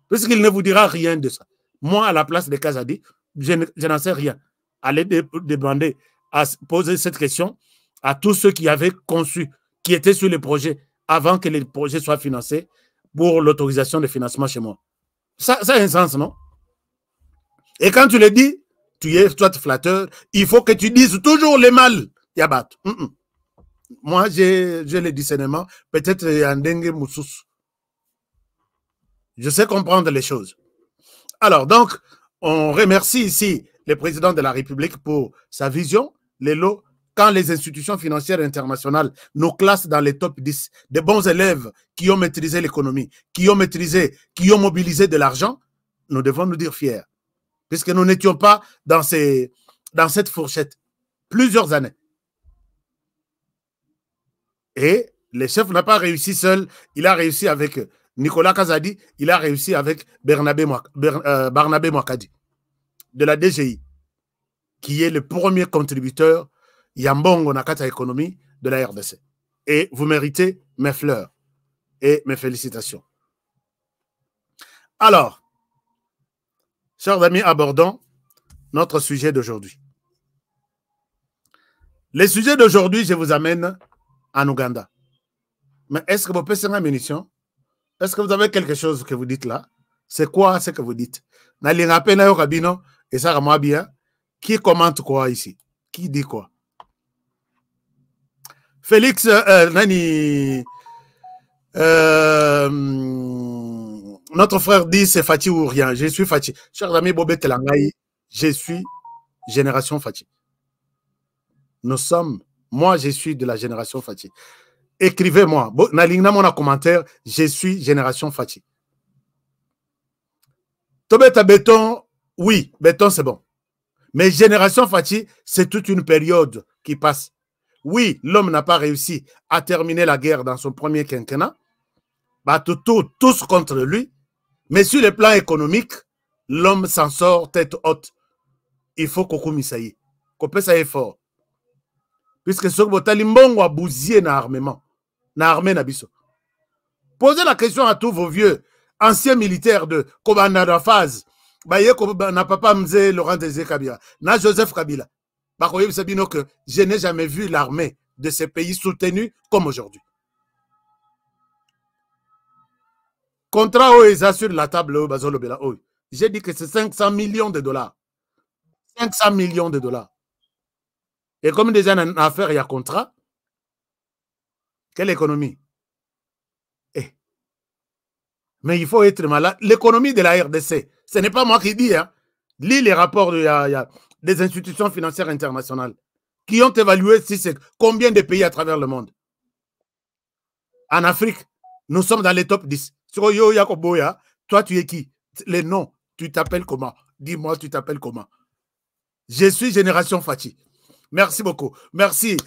Puisqu'il ne vous dira rien de ça. Moi, à la place de Kazadi, je n'en sais rien. Allez demander à poser cette question à tous ceux qui avaient conçu, qui étaient sur les projets avant que les projets soient financés pour l'autorisation de financement chez moi. Ça a un sens, non? Et quand tu le dis, tu es toi flatteur, il faut que tu dises toujours le mal. Yabat. Moi, j'ai le discernement. Peut-être un dengue moussous. Je sais comprendre les choses. Alors, donc, on remercie ici le président de la République pour sa vision, les lots. Quand les institutions financières internationales nous classent dans les top 10 des bons élèves qui ont maîtrisé l'économie, qui ont mobilisé de l'argent, nous devons nous dire fiers. Puisque nous n'étions pas dans cette fourchette plusieurs années. Et le chef n'a pas réussi seul, il a réussi avec Nicolas Kazadi, il a réussi avec Barnabé Mwakadi de la DGI, qui est le premier contributeur Yambongo Nakata Économie de la RDC. Et vous méritez mes fleurs et mes félicitations. Alors, chers amis, abordons notre sujet d'aujourd'hui. Le sujet d'aujourd'hui, je vous amène en Ouganda. Mais est-ce que vous pouvez faire une munition? Est-ce que vous avez quelque chose que vous dites là? C'est quoi ce que vous dites? Et ça, moi bien. Qui commente quoi ici? Qui dit quoi? Félix, notre frère dit c'est Fati ou rien. Je suis Fati. Chers amis, Bobé Telangaï, je suis génération Fati. Moi je suis de la génération Fati. Écrivez-moi, Nalingna mon commentaire, je suis génération Fati. Tobeta béton, oui, béton c'est bon. Mais génération Fati, c'est toute une période qui passe. Oui, l'homme n'a pas réussi à terminer la guerre dans son premier quinquennat. Bah, tous contre lui. Mais sur le plan économique, l'homme s'en sort tête haute. Il faut qu'on commissaille. Qu'on peut ça fort. Puisque ce que Talimbongo a bousillé dans l'armement. Dans l'armée Nabiso. Posez la question à tous vos vieux anciens militaires de Kobanda phase. Baye n'a papa Mzé Laurent Désiré Kabila. Na Joseph Kabila. Bakoye Sabino que je n'ai jamais vu l'armée de ces pays soutenue comme aujourd'hui. Contrat OESA sur la table, j'ai dit que c'est 500 millions de dollars. 500 millions de dollars. Et comme déjà en affaire, il y a contrat. Quelle économie? Mais il faut être malade. L'économie de la RDC, ce n'est pas moi qui dis. Hein. Lis les rapports des institutions financières internationales qui ont évalué si c'est combien de pays à travers le monde. En Afrique, nous sommes dans les top 10. Toi, tu es qui? Les noms, tu t'appelles comment? Dis-moi, tu t'appelles comment? Je suis Génération Fachi. Merci beaucoup. Merci,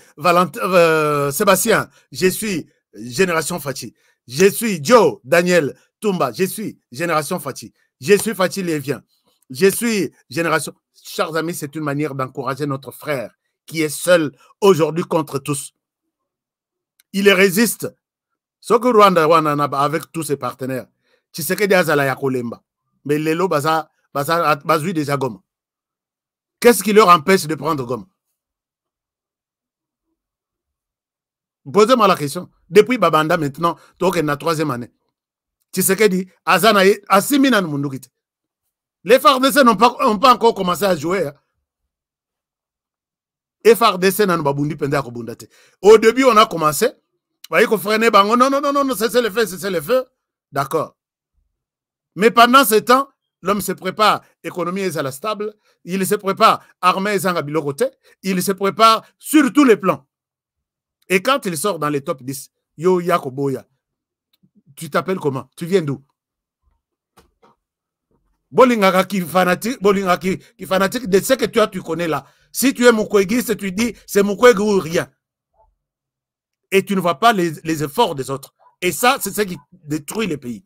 Sébastien. Je suis Génération Fachi. Je suis Joe Daniel Toumba. Je suis Génération Fachi. Je suis Fachi Lévien. Je suis Génération... Chers amis, c'est une manière d'encourager notre frère qui est seul aujourd'hui contre tous. Il résiste. Ce que Rwanda avec tous ses partenaires. Tshisekedi azala ya kolemba. Mais lelo bazui déjà Goma. Qu'est-ce qui leur empêche de prendre Goma? Posez-moi la question. Depuis Babanda maintenant, donc la 3e année. Tshisekedi azana asiminan mundukite. Les FARDC n'ont pas encore commencé à jouer. Les FARDC n'ont pas bondi. Au début, on a commencé. Vous voyez qu'on freinait. Non, c'est le feu, c'est le feu. D'accord. Mais pendant ce temps, l'homme se prépare, économie est à la stable, il se prépare, armée est à bilocoté, il se prépare sur tous les plans. Et quand il sort dans les top 10, Yo Yakoboya, tu t'appelles comment? Tu viens d'où? Bolingaka qui fanatique de ce que toi tu connais là. Si tu es Mukweguiste, tu dis c'est Mukwege ou rien. Et tu ne vois pas les efforts des autres. Et ça, c'est ce qui détruit les pays.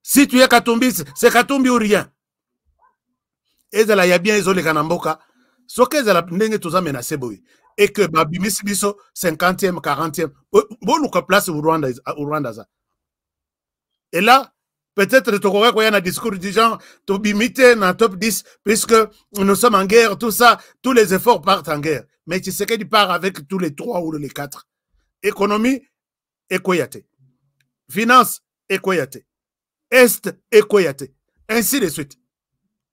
Si tu es Katumbi, c'est Katumbi ou rien. Et il y a bien les Kanamboka. Ce que la ndenge tous menacé boy. Et que Babimisi biso 50e, 40e. Bon, place au Rwanda. Et là, peut-être que tu aurais un discours du genre, tu bimité dans le top 10, puisque nous sommes en guerre, tout ça, tous les efforts partent en guerre. Mais tu sais qu'il part avec tous les 3 ou les 4. Économie, Ekoyate. Finance, Ekoyate. Est, Ekoyate. Ainsi de suite.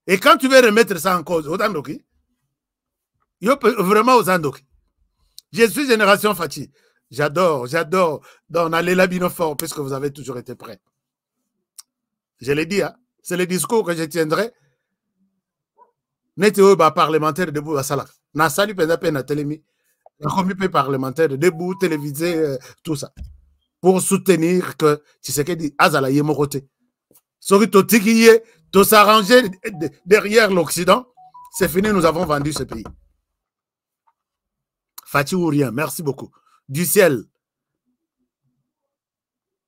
Et quand tu veux remettre ça en cause, Odandoki, vraiment aux Andoki. Je suis Génération Fachi. J'adore. Donc, allez la bino fort, puisque vous avez toujours été prêts. Je l'ai dit, hein? C'est le discours que je tiendrai. N'était pas parlementaire debout à Salak. Na sali penape na telemi. Un comité parlementaire debout, télévisé, tout ça. Pour soutenir que Tshisekedi azala yemokote. Sori totikiye, to s'arranger derrière l'Occident. C'est fini, nous avons vendu ce pays. Fachi ou rien, merci beaucoup. Du ciel.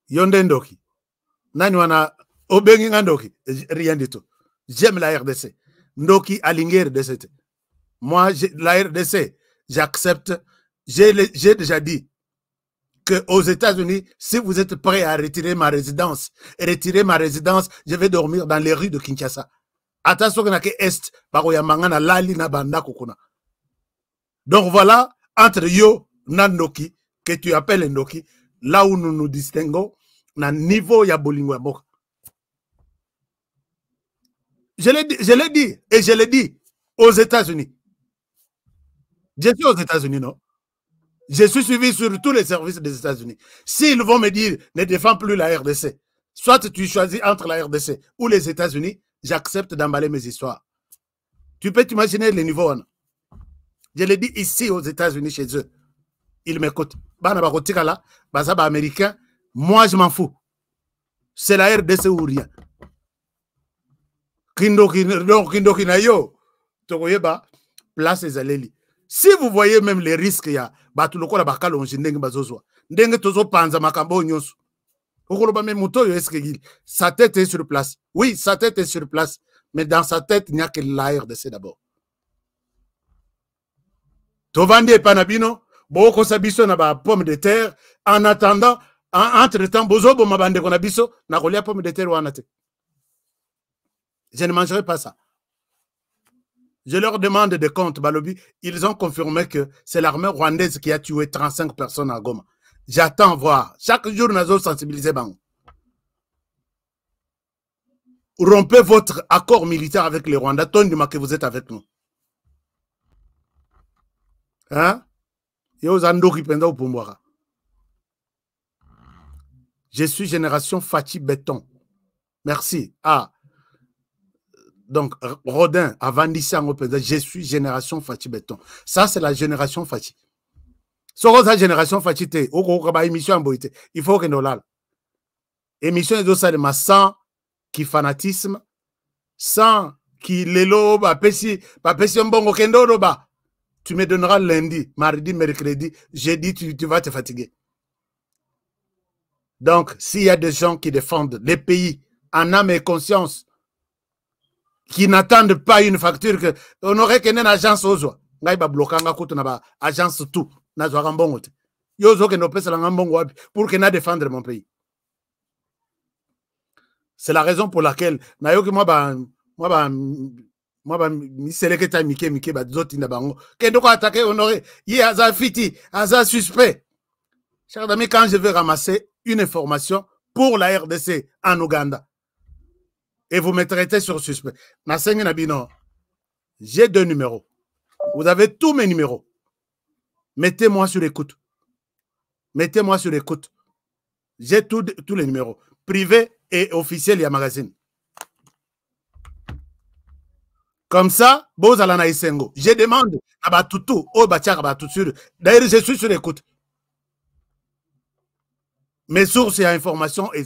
Yondendoki. Nani wana Obengi Ndoki, rien du tout. J'aime la RDC. Ndoki aligné RDC. Moi, la RDC, j'accepte. J'ai déjà dit qu'aux États-Unis, si vous êtes prêts à retirer ma résidence, je vais dormir dans les rues de Kinshasa. Attention que na est, baroyamangana lali na banda kokuna. Donc voilà, entre yo, Nandoki, que tu appelles Ndoki, là où nous nous distinguons, na niveau ya bolingo mok. Je l'ai dit, et je l'ai dit aux États-Unis. Je suis aux États-Unis, non? Je suis suivi sur tous les services des États-Unis. S'ils vont me dire, ne défends plus la RDC, soit tu choisis entre la RDC ou les États-Unis, j'accepte d'emballer mes histoires. Tu peux t'imaginer les niveaux. Je l'ai dit ici aux États-Unis, chez eux. Ils m'écoutent. Américain, moi je m'en fous. C'est la RDC ou rien. Place les allélis. Si vous voyez même les risques, il y a sa tête est sur place. Oui, sa tête est sur place. Mais dans sa tête, il n'y a que la RDC d'abord. Tovandi et Panabino, Boko Sabiso n'a pas pomme de terre. En attendant, entre-temps, Bozo Bomabande Konabiso n'a pas pomme de terre ou anate. Je ne mangerai pas ça. Je leur demande des comptes, Balobi. Ils ont confirmé que c'est l'armée rwandaise qui a tué 35 personnes à Goma. J'attends voir. Chaque jour, nous avons sensibilisé. Rompez votre accord militaire avec les Rwandais. Tonduma que vous êtes avec nous. Hein? Je suis Génération Fachi Béton. Merci. Ah. Donc, Rodin, avant d'Issango, je suis génération Fachi Béton. Ça, c'est la génération Fachi. So, la génération Fachi, il faut que nous l'ayons. Émission de ça, sans qui fanatisme, sans qui l'élo, tu me donneras lundi, mardi, mercredi, jeudi, tu vas te fatiguer. Donc, s'il y a des gens qui défendent les pays en âme et conscience, qui n'attendent pas une facture, que on n'aurait qu'une agence aux oies. Agence tout. Pour que défendre mon pays. C'est la raison pour laquelle chers amis, quand je vais ramasser une information pour la RDC en Ouganda, et vous me traitez sur suspect. J'ai 2 numéros. Vous avez tous mes numéros. Mettez-moi sur écoute. Mettez-moi sur écoute. J'ai tous les numéros. Privé et officiel, il y a magazine. Comme ça, Bozalana Isengo. Je demande à Batutu, au Bachar Batutu. D'ailleurs, je suis sur écoute. Mes sources et informations, et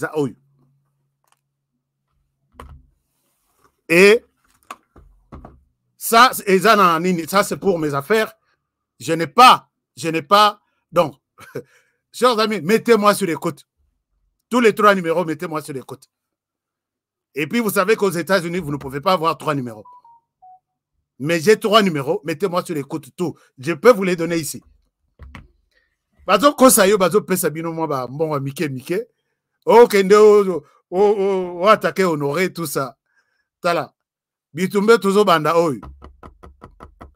ça, c'est pour mes affaires. Je n'ai pas. Donc, chers amis, mettez-moi sur écoute. Tous les 3 numéros, mettez-moi sur écoute. Et puis, vous savez qu'aux États-Unis, vous ne pouvez pas avoir 3 numéros. Mais j'ai 3 numéros, mettez-moi sur écoute tout. Je peux vous les donner ici. Bazo Kosayo, Bazo Pesabino, moi, bon, Mike. Oh, Kendo, oh, attaquer, honorer, tout ça. Tala. Bitumbe, Tozo Banda, oh.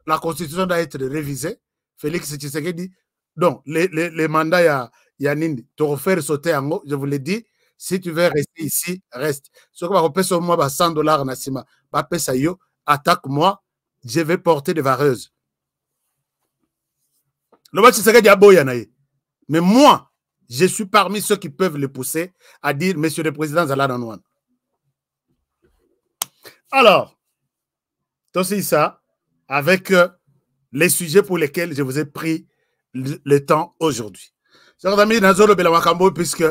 La constitution doit être révisée. Félix Tshisekedi. Donc, les mandats, il y a Nindi. Te refaire sauter en haut, je vous l'ai dit. Si tu veux rester ici, reste. Ce que va repasser au mois, $100, Nassima. Papesayo, attaque-moi. Je vais porter des vareuses. Le match Tshisekedi a beau yanaï. Mais moi, je suis parmi ceux qui peuvent le pousser à dire, Monsieur le Président Zaladanouane. Alors, c'est ça, avec les sujets pour lesquels je vous ai pris le temps aujourd'hui. Chers amis, Nazolo Belamakambo, puisque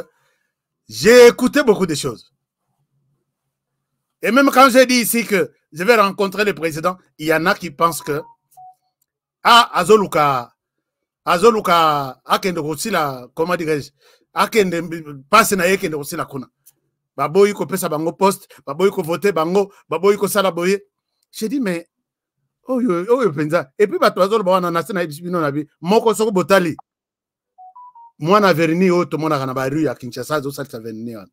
j'ai écouté beaucoup de choses. Et même quand j'ai dit ici que je vais rencontrer le président, il y en a qui pensent que Azoluka, akende aussi la, comment dirais-je, akende passe na yekende aussi la kuna. Baboyi ko pesa bango poste, baboyi ko voter bango, baboyi ko sala boye. J'ai dit mais oh yo penza. Et puis bato azolo bawana na sena ibino na bi, moko soko botali. Mwana verni o to mona kana ba rue ya Kinshasa zo salta verni wana.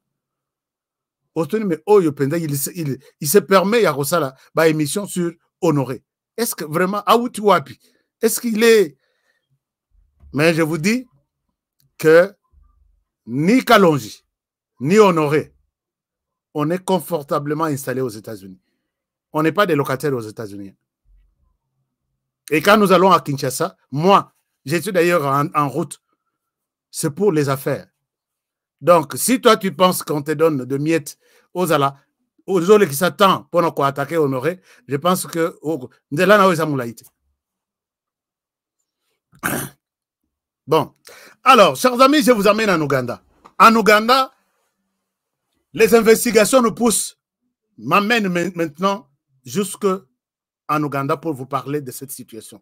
Otoni mais oh yo penza il se permet ya kosala ba émission sur Honoré. Est-ce que vraiment Aouti Wapi? Est-ce qu'il est. Mais je vous dis que ni Kalonji, ni Honoré, on est confortablement installé aux États-Unis. On n'est pas des locataires aux États-Unis. Et quand nous allons à Kinshasa, moi, je suis d'ailleurs en route, c'est pour les affaires. Donc, si toi, tu penses qu'on te donne de miettes aux autres qui s'attendent pour nous attaquer Honoré, je pense que... Bon, alors, chers amis, je vous amène en Ouganda. En Ouganda, les investigations nous poussent, m'amènent maintenant jusqu'en Ouganda pour vous parler de cette situation.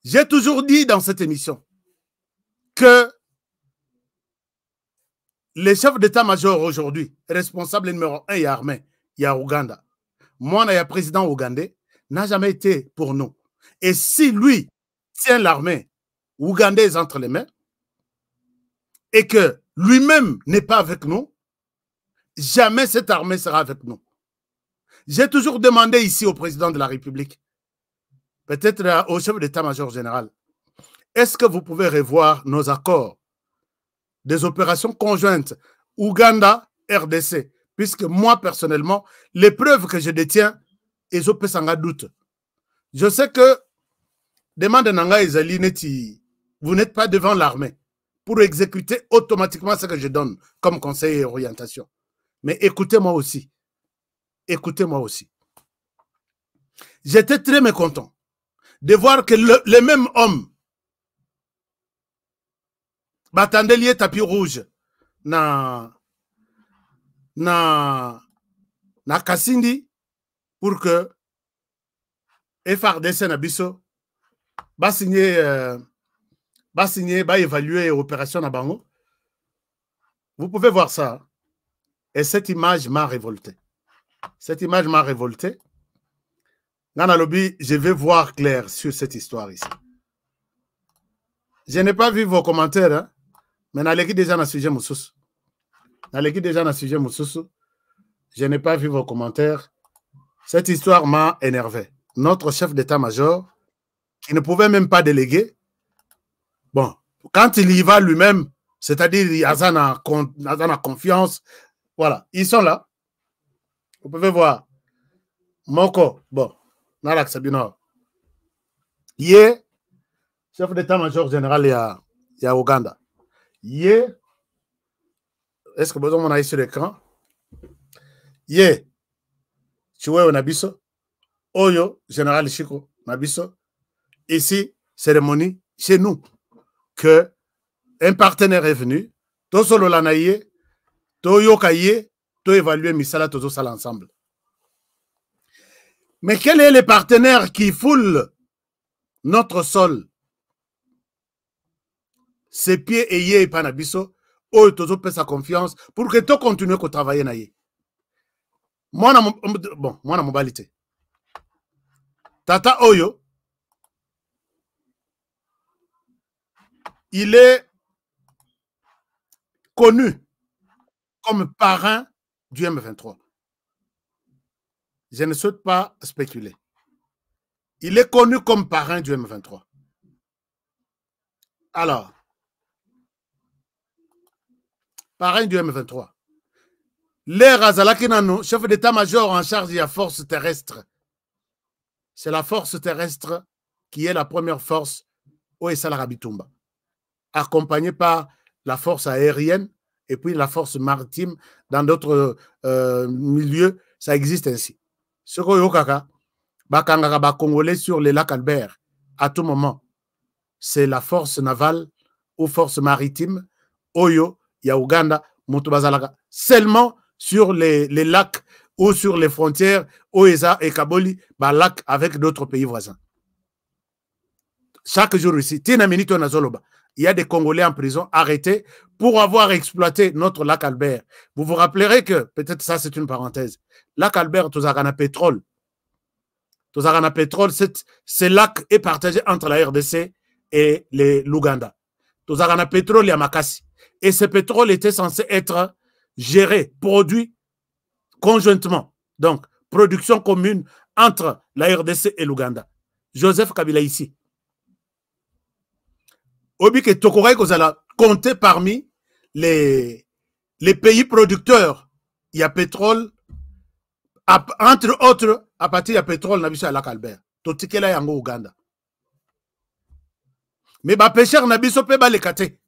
J'ai toujours dit dans cette émission que les chefs d'état-major aujourd'hui, responsables numéro 1 et armé, il y a Ouganda. Moi, il y a président ougandais, n'a jamais été pour nous. Et si lui tient l'armée ougandaise entre les mains et que lui-même n'est pas avec nous, jamais cette armée sera avec nous. J'ai toujours demandé ici au président de la République, peut-être au chef d'état-major général, est-ce que vous pouvez revoir nos accords des opérations conjointes Ouganda-RDC, puisque moi, personnellement, les preuves que je détiens, ils ont un doute. Je sais que, demande Nanga Ezali Neti, vous n'êtes pas devant l'armée pour exécuter automatiquement ce que je donne comme conseil et orientation. Mais écoutez-moi aussi. Écoutez-moi aussi. J'étais très mécontent de voir que le même homme batandelier tapis rouge na Kasindi pour que FRDC na biso va signer, va évaluer l'opération à Bango. Vous pouvez voir ça. Et cette image m'a révolté. Cette image m'a révolté. Dans le lobby, je vais voir clair sur cette histoire ici. Je n'ai pas vu vos commentaires, hein, mais n'allez déjà dans le sujet Moussous. N'allez déjà dans le sujet Moussous. Je n'ai pas vu vos commentaires. Cette histoire m'a énervé. Notre chef d'état-major, qui ne pouvait même pas déléguer, bon, quand il y va lui-même, c'est-à-dire il y a confiance, voilà, ils sont là. Vous pouvez voir. Moko, bon, Nalak Sabino. Hier, chef d'état-major général, il y a Ouganda. Hier, est-ce que vous avez sur l'écran? Hier, tu vois, on a biso. Oyo, général Chico, Nabiso. Ici, cérémonie chez nous, que un partenaire est venu, tout solo l'anaïe, tout yokaye, tout évaluer misala, tout ça ensemble. Mais quel est le partenaire qui foule notre sol? Ses pieds et yé et panabiso, oyo tout peut sa confiance pour que tout continue à travailler naïe. Moi, bon, moi, na mobilité. Tata Oyo, il est connu comme parrain du M23. Je ne souhaite pas spéculer. Il est connu comme parrain du M23. Alors, parrain du M23. Les Razalakinano, chef d'état-major en charge de la force terrestre. C'est la force terrestre qui est la première force au Essala-Rabitumba, accompagnée par la force aérienne et puis la force maritime. Dans d'autres milieux, ça existe ainsi. Ce que Bakangara Congolais sur les lacs Albert, à tout moment, c'est la force navale ou force maritime, Oyo, ya Ouganda, Mutubazalaga, seulement sur les lacs ou sur les frontières, Oeza et Kaboli, lac avec d'autres pays voisins. Chaque jour ici, il y a des Congolais en prison arrêtés pour avoir exploité notre lac Albert. Vous vous rappellerez que, peut-être ça c'est une parenthèse, lac Albert, Tozagana pétrole. Tozagana pétrole, ce lac est partagé entre la RDC et l'Ouganda. Tozagana pétrole, il y a Makassi. Et ce pétrole était censé être géré, produit conjointement. Donc, production commune entre la RDC et l'Ouganda. Joseph Kabila ici. Obike Tokoraï Kozala compté parmi les pays producteurs. Il y a pétrole, entre autres, à partir du pétrole, on a vu ça à Lac Albert. Totikela yango Ouganda. Mais les pêcheurs n'ont pas les kate.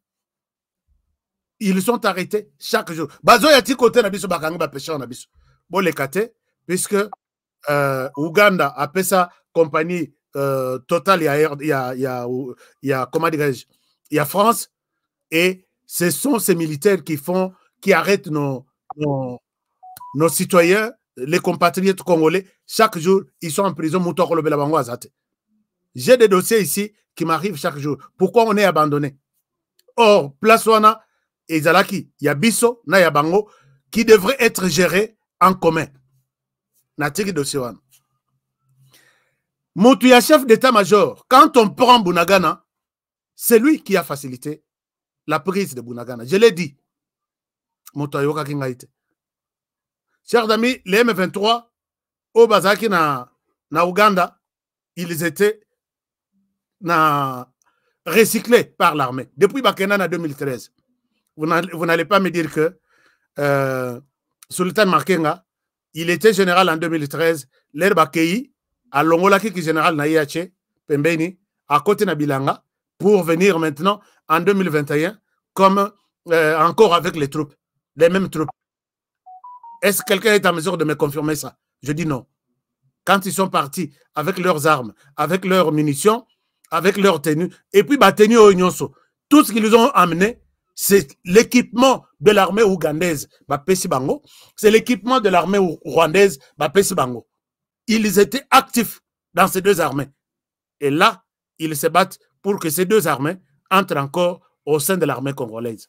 Ils sont arrêtés chaque jour. Bazo yati côté nabiso bakangi ba pêcheurs nabiso. Bon les kate puisque Ouganda a fait sa compagnie Total, il y a comment dirais-je, il y a France et ce sont ces militaires qui arrêtent nos citoyens, les compatriotes congolais. Chaque jour, ils sont en prison. J'ai des dossiers ici qui m'arrivent chaque jour. Pourquoi on est abandonné? Or, place wana et Zalaki, il y a Bisso, na ya Bango, qui devrait être géré en commun. Natiki dossier wana. Moutuya chef d'état-major, quand on prend Bunagana, c'est lui qui a facilité la prise de Bunagana. Je l'ai dit. Moutuya Kingaite. Chers amis, les M23, au Bazaki na Ouganda, ils étaient recyclés par l'armée. Depuis Bakenan en 2013. Vous n'allez pas me dire que Sultan Markenga, il était général en 2013, l'herbe Akei, à Longolaki qui est général Naïache, Pembeni, à côté de Bilanga, pour venir maintenant en 2021, comme encore avec les troupes, les mêmes troupes. Est-ce que quelqu'un est en mesure de me confirmer ça? Je dis non. quand ils sont partis avec leurs armes, avec leurs munitions, avec leurs tenues, et puis bah, tenues au Nyonso. Tout ce qu'ils ont amené, c'est l'équipement de l'armée ougandaise, bah, Pessi Bango. C'est l'équipement de l'armée rwandaise, bah, Pessi Bango. Ils étaient actifs dans ces deux armées. Et là, ils se battent pour que ces deux armées entrent encore au sein de l'armée congolaise.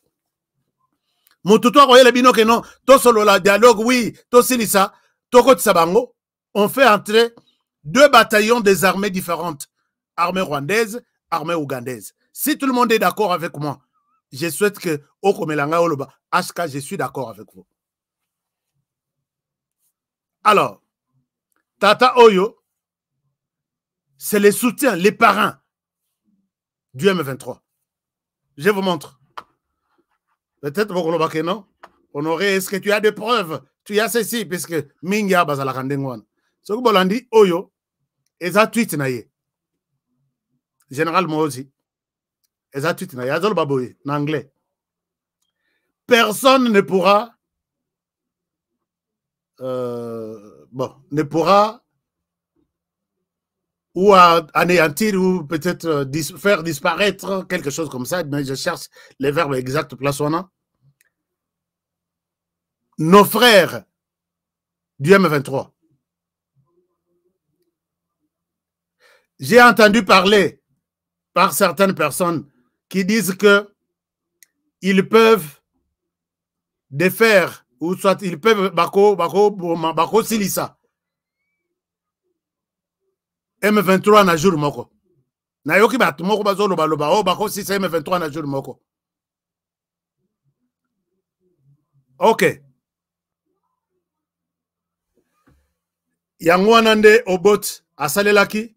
Moutoutou a le bino que non, to solo la dialogue, oui, to silisa, to kote sabango, on fait entrer deux bataillons des armées différentes, armée rwandaise, armée ougandaise. Si tout le monde est d'accord avec moi, je souhaite que Okomelanga Oloba, HK, je suis d'accord avec vous. Alors, Tata Oyo, c'est les soutiens, les parrains du M23. Je vous montre. Peut-être que non. Honoré, est-ce que tu as des preuves? Tu as ceci, puisque Mingia Bazala Kandengwan. Ce que Bolandi, Oyo, et ça tweet naïe. Général Mozi. Et ça tweet naïe. Azol Baboye, en anglais. Personne ne pourra ne pourra ou anéantir ou peut-être faire disparaître quelque chose comme ça, mais je cherche les verbes exacts, plaçonna. Nos frères du M23. J'ai entendu parler par certaines personnes qui disent que ils peuvent défaire ou soit ils peuvent bako silisa M23 na jour moko. Na yoki bat moko bazolo baloba o bako silisa M23 na jour moko. OK. Yangwana nde Obot asalelaki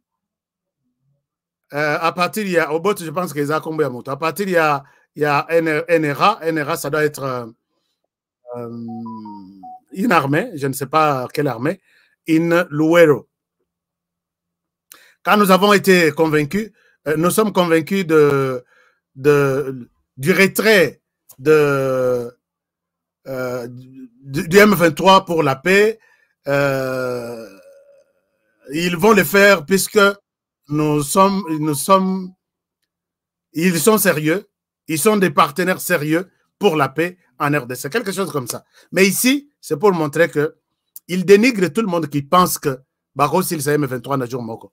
à partir il y a Obot, je pense qu'ils ont combien de mots. À partir il y a NRA, ça doit être une armée, je ne sais pas quelle armée, in Luero. Quand nous avons été convaincus, nous sommes convaincus du retrait du M23 pour la paix. Ils vont le faire puisque ils sont sérieux, ils sont des partenaires sérieux pour la paix en RDC, quelque chose comme ça. Mais ici, c'est pour montrer que ils dénigrent tout le monde qui pense que Bako s'il s'est M23 na jour moko.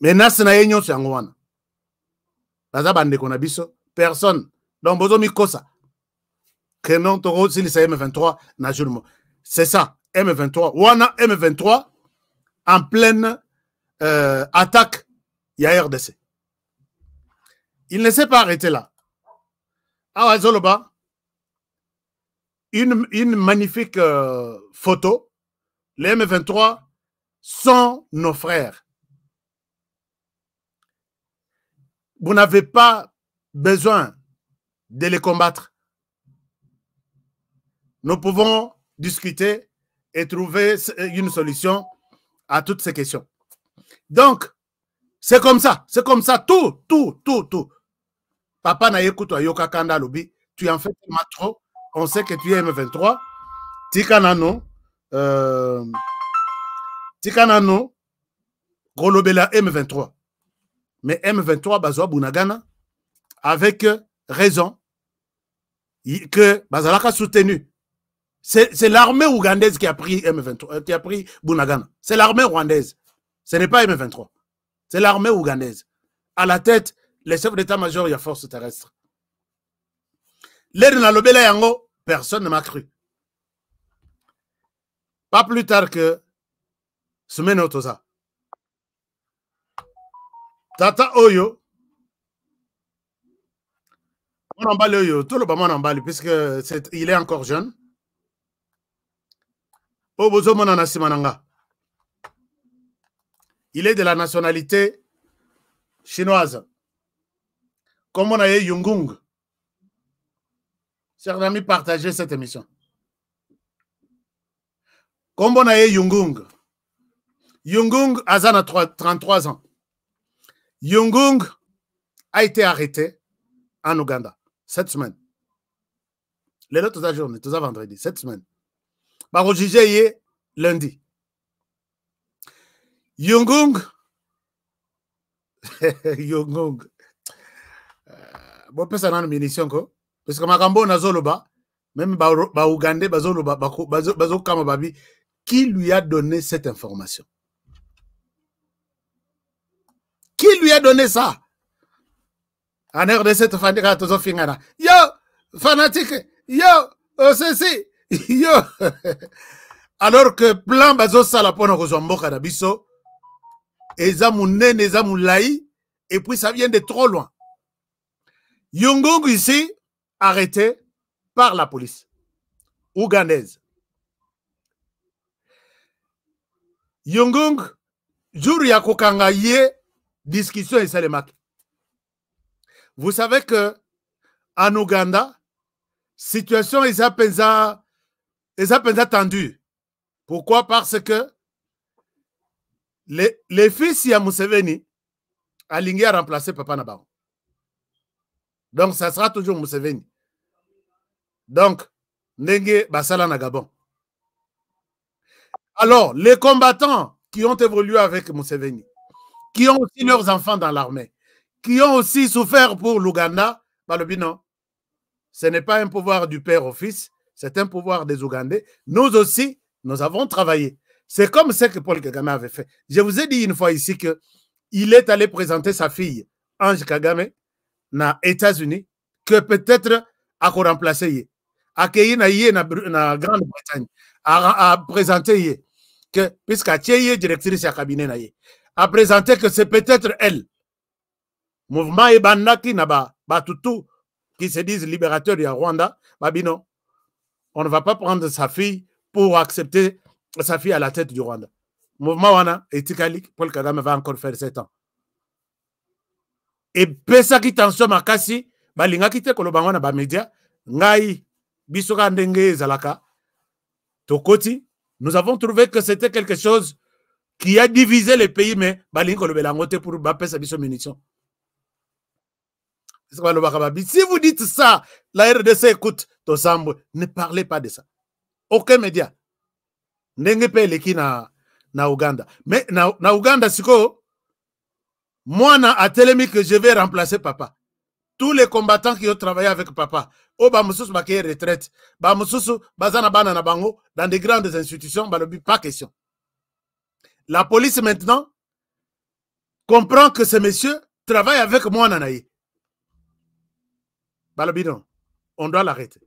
Mais nas na yenyo sangwana. Baza bande kona biso, personne. Donc bozo mi kosa. Que non toro s'il s'est M23 na jour moko. C'est ça, M23. Wana M23 en pleine attaque, il y a RDC. Il ne s'est pas arrêté là. Ah, Zoloba, une magnifique photo. Les M23 sont nos frères. Vous n'avez pas besoin de les combattre. Nous pouvons discuter et trouver une solution à toutes ces questions. Donc, c'est comme ça, tout. Papa na yekuto yoka kanda lobi, tu en fais tellement trop, on sait que tu es M23, tikanano, golobela M23. Mais M23, Bazoa Bunagana, avec raison, que Bazalaka soutenu. C'est l'armée ougandaise qui a pris M23, qui a pris Bunagana. C'est l'armée rwandaise. Ce n'est pas M23. C'est l'armée ougandaise. À la tête, les chefs d'état-major, il y a force terrestre. L'aide na lobela yango, personne ne m'a cru. Pas plus tard que semaine otoza. Tata Oyo, on emballe Oyo, tout le monde emballe, puisque il est encore jeune. Obozo Monana Simananga. Il est de la nationalité chinoise. Comme on a eu Yungung. Chers amis, partagez cette émission. Comme on a eu Yungung. Yungung a 33 ans. Yungung a été arrêté en Ouganda cette semaine. Les autres journée, tout ça vendredi, cette semaine. Bah, jugé lundi. Yongung. Yongung. Bon, personne n'a une munition, quoi. Parce que Makambo n'a zoloba, même Ougandais, bazoloba, bazo Kamababi, qui lui a donné cette information? Qui lui a donné ça? En air de cette fanatique, yo, fanatique, yo, ceci, yo. Alors que plan bazo sala pona kozomboka na biso, eza munene, eza moulaï, et puis ça vient de trop loin. Yongung ici, arrêté par la police ougandaise. Yongung, jour ya kokanga ye, discussion et salemak. Vous savez que en Ouganda, situation est à peine tendue. Pourquoi? Parce que les fils ya Museveni alingi a remplacé Papa Nabango. Donc, ça sera toujours Museveni. Donc, Nenge Basala na Gabon. Alors, les combattants qui ont évolué avec Museveni, qui ont aussi leurs enfants dans l'armée, qui ont aussi souffert pour l'Ouganda, non, ce n'est pas un pouvoir du père au fils, c'est un pouvoir des Ougandais. Nous aussi, nous avons travaillé. C'est comme ce que Paul Kagame avait fait. Je vous ai dit une fois ici qu'il est allé présenter sa fille, Ange Kagame, na États-Unis, que peut-être à remplacer yé. Accueillir na Grande-Bretagne, à présenter yé. Que, puisqu'à Tcheye, directrice à cabinet na yé, à présenter que c'est peut-être elle. Mouvement Ebanaki na Batutu, qui se disent libérateurs du Rwanda, Babino, on ne va pas prendre sa fille pour accepter sa fille à la tête du Rwanda. Mouvement Wana, Etikalik, Paul Kagame va encore faire 7 ans. Et pesa ki tension makasi balinga kite kolobanga na ba média ngai bisoka ndenge zalaka tokoti, nous avons trouvé que c'était quelque chose qui a divisé les pays, mais balinga kolobela ngote pour ba pesa biso munitions. Si vous dites ça, la RDC écoute Tosambo, ne parlez pas de ça. Aucun média ndenge pe leki na Ouganda, mais na Ouganda siko moi, à Télémi que je vais remplacer papa. Tous les combattants qui ont travaillé avec papa, retraite, dans des grandes institutions, pas question. La police maintenant comprend que ce monsieur travaille avec moi, Nanaï. On doit l'arrêter.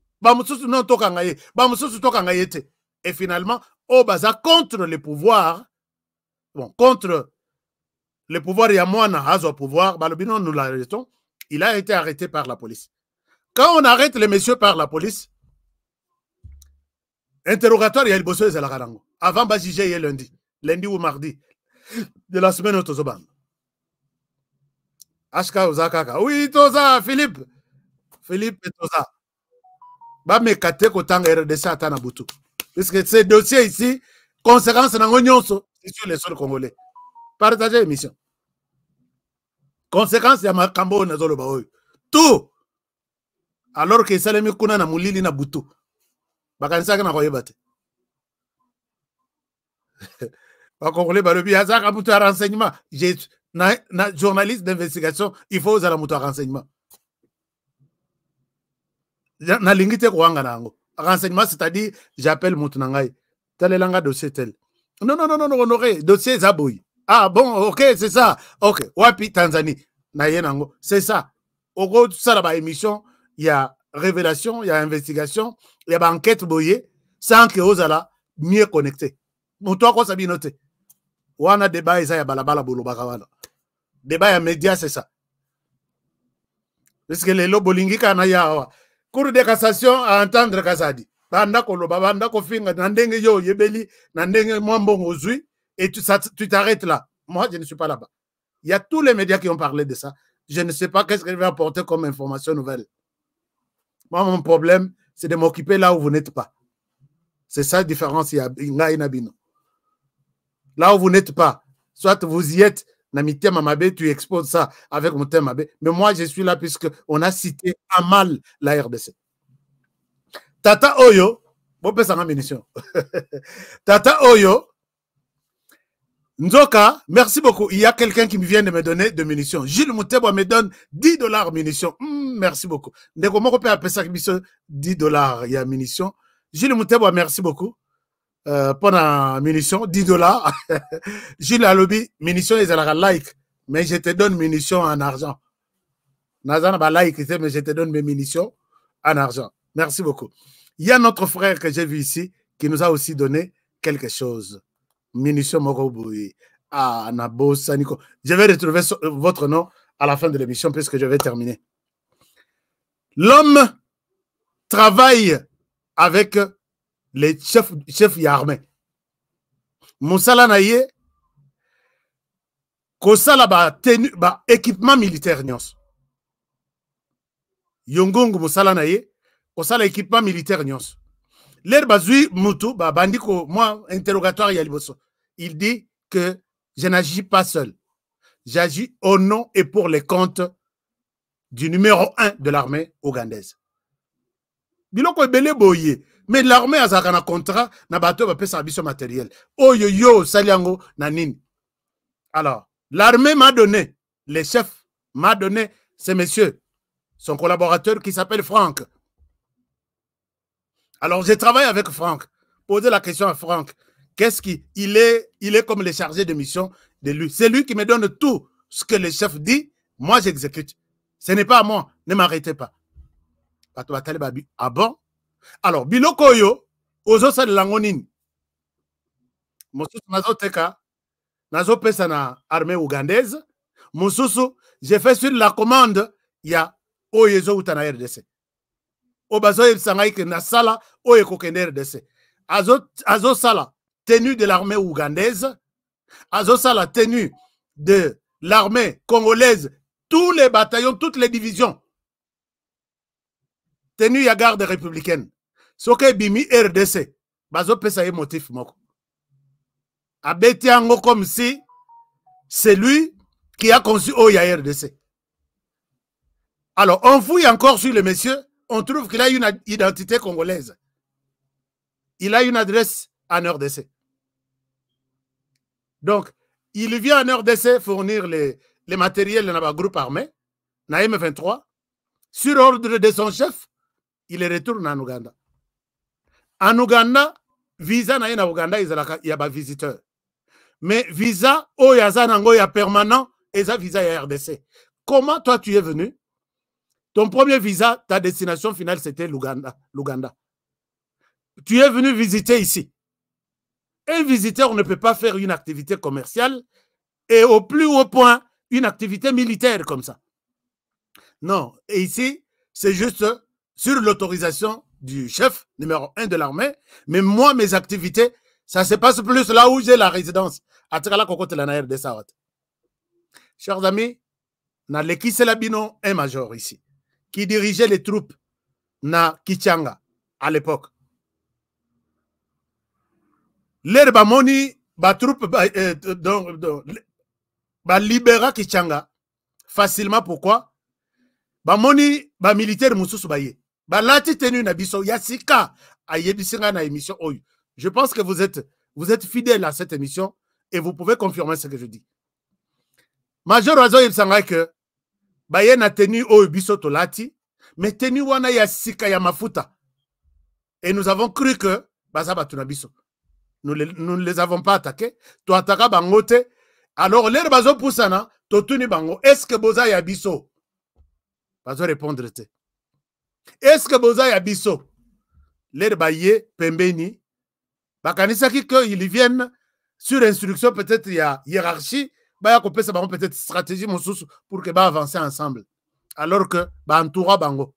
Et finalement, Obaza contre les pouvoirs, bon, contre le pouvoir Yamouana a pouvoir, Balobino, nous l'arrêtons. Il a été arrêté par la police. Quand on arrête les messieurs par la police, interrogatoire, il y a le bosseur de la Garango. Avant, Bajigé, il y a lundi ou mardi de la semaine au Tozoban. Ashka Ozakaka. Oui, Toza, Philippe et Toza. Bame Kate Kotanga RDC Atana Boutou. Parce que ces dossiers ici, conséquences dans l'Onyonso, c'est sur les sols congolais. Partagez l'émission. Conséquence, il y a Makambo Nazolo Baoui. Tout. Alors que Salemi Kuna na Moulili na Boutou. Bakansaka na Koyebate. Congolais Balobi, Azaka Boutou à renseignement. Na journaliste d'investigation, il faut aux Moutou à renseignement. Na lingite Kouanga Nango. Renseignement, c'est-à-dire, j'appelle Moutou Nangai. Tel est l'anga dossier tel. Non, honoré. Dossier Zaboui. Ah bon, ok, c'est ça. Ok, Wapi, Tanzanie. C'est ça. Au gros, ça, là-bas, émission, il y a révélation, il y a investigation, il y a enquête boyée, sans que Ozala mieux connecté. Moutou, quoi, ça bien noté. Wana débat, il y a balabala boulou bakawana. Débat, il y a média, c'est ça. Parce que les lobolingi kanaya, Cour de cassation à entendre Kazadi. Banda koloba, banda kofinga, nandenge yo, yebeli, nandenge mwambong ozui. Et tu t'arrêtes là. Moi, je ne suis pas là-bas. Il y a tous les médias qui ont parlé de ça. Je ne sais pas qu'est-ce que je vais apporter comme information nouvelle. Moi, mon problème, c'est de m'occuper là où vous n'êtes pas. C'est ça la différence. Là où vous n'êtes pas, soit vous y êtes, tu exposes ça avec mon thème. Mais moi, je suis là puisqu'on a cité à mal la RDC. Tata Oyo, bon, ça munition. Tata Oyo, Nzoka, merci beaucoup. Il y a quelqu'un qui me vient de me donner de munitions. Gilles Moutebo me donne $10 munitions. Merci beaucoup. Ndeko moko pe apesa biso $10 il y a munitions. Gilles Moutebo, merci beaucoup. Pour la munition, $10. Gilles Alobi, munitions, ils ont like. Mais je te donne munitions en argent. Nazana ba like, mais je te donne mes munitions en argent. Merci beaucoup. Il y a notre frère que j'ai vu ici qui nous a aussi donné quelque chose. Munitions Moroboui. Ah, Nabo Saniko. Je vais retrouver votre nom à la fin de l'émission puisque je vais terminer. L'homme travaille avec les chefs yarmé. Moussala Naye, Kosala ba tenu ba équipement militaire nyos. Yongongo Moussala Naye, Kosala équipement militaire nyos. L'air bazui Moutou, ba bandiko, moi, interrogatoire Yaliboso. Il dit que je n'agis pas seul. J'agis au nom et pour les comptes du numéro 1 de l'armée ougandaise. Biloko ebele boye. Mais l'armée a un contrat, na bateau va payer service matériel. Oh yo yo, saliango, nanine. Alors, l'armée m'a donné, les chefs m'a donné, ce monsieur, son collaborateur qui s'appelle Franck. Alors, j'ai travaillé avec Franck. Posez la question à Franck. Qu'est-ce qu'il est? Il est comme le chargé de mission de lui. C'est lui qui me donne tout ce que le chef dit. Moi, j'exécute. Ce n'est pas à moi. Ne m'arrêtez pas. Ah bon? Alors, biloko yo, ozo sa langonin. Mosusu nazo teka, nazo pesa na armée ougandaise. Mosusu, j'ai fait sur la commande, il y a oyezo utana RDC. Obazo yebsangaike na sala oye kokende RDC. Azo sala tenue de l'armée ougandaise. Azo sala tenue de l'armée congolaise. Tous les bataillons, toutes les divisions. Tenue ya garde républicaine. Soke bimi RDC. Bazo pesa ye motif moko. Abeti ango comme si c'est lui qui a conçu Oya RDC. Alors, on fouille encore sur le monsieur, on trouve qu'il a une identité congolaise. Il a une adresse en RDC. Donc, il vient en RDC fournir les matériels dans le groupe armé, na M23, sur ordre de son chef, il retourne en Ouganda. En Ouganda, visa na Ouganda, il y a des visiteurs. Mais visa, il y a permanent, et ça visa y a RDC. Comment toi tu es venu? Ton premier visa, ta destination finale, c'était l'Ouganda. Tu es venu visiter ici. Un visiteur ne peut pas faire une activité commerciale et au plus haut point, une activité militaire comme ça. Non. Et ici, c'est juste sur l'autorisation du chef numéro 1 de l'armée. Mais moi, mes activités, ça se passe plus là où j'ai la résidence. Chers amis, na Leki Selabino, un major ici, qui dirigeait les troupes na Kichanga à l'époque. L'air bamoni, ba troupe ba libéra Kichanga facilement. Pourquoi? Bamoni, ba militaire mususu baye. Ba lati tenu na biso yasika ayebisinga na émission oyo. Je pense que vous êtes fidèles à cette émission et vous pouvez confirmer ce que je dis. Major Azo yebsanga que baye na tenu oyo biso tolati, mais tenu wana yasika ya mafuta. Et nous avons cru que baza batuna biso. Nous ne les avons pas attaqués. Tu attaques bangote. Alors, l'air bazo poussana, totuni bango. Est-ce que boza ya biso? Bazo répondre. Est-ce que boza ya biso? L'air baye, pembeni. Bakanisa ki que ils viennent sur instruction, peut-être il y a hiérarchie. Baya kopé ça peut-être stratégie moussous pour que ba avancer ensemble. Alors que ba entoura bango.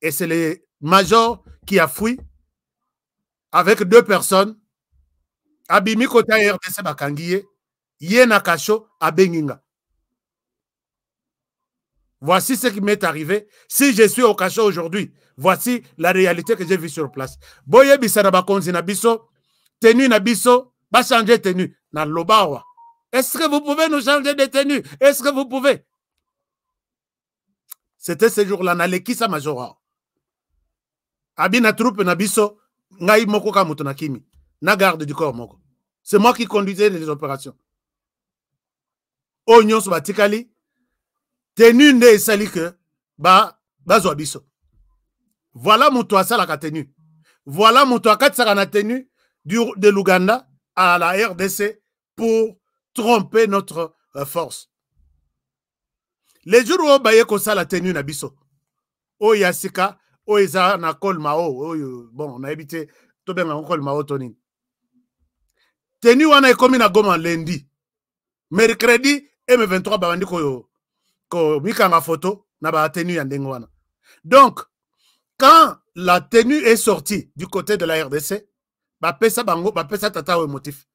Et c'est le major qui a fui avec 2 personnes. Abimi kota RDC bakangiye, yena kasho abenginga. Voici ce qui m'est arrivé. Si je suis au cachot aujourd'hui, voici la réalité que j'ai vue sur place. Boye bisana bakonzi na biso, tenue na biso, ba changer tenue na lobawa. Est-ce que vous pouvez nous changer de tenue? Est-ce que vous pouvez? C'était ce jour-là na lekisa majora. Abi na troupe na biso, ngai moko ka mutu na kimi. Na garde du corps moko. C'est moi qui conduisais les opérations. Oignon sur Batikali, tenue nde esali que bazwa biso. Voilà mon toit ça la tenue. Voilà mon toit ça la tenue de l'Ouganda à la RDC pour tromper notre force. Les jours où baye ko ça la tenue na biso. O yasika, o eza na kol mao, bon on a évité to ben na kol mao tonin. Tenue wana ekomi na Goma lundi. Mercredi M23 babandi ko mikanga photo na ba tenue ya ndenge wana. Donc quand la tenue est sortie du côté de la RDC, bapesa bango, bapesa tata au motif.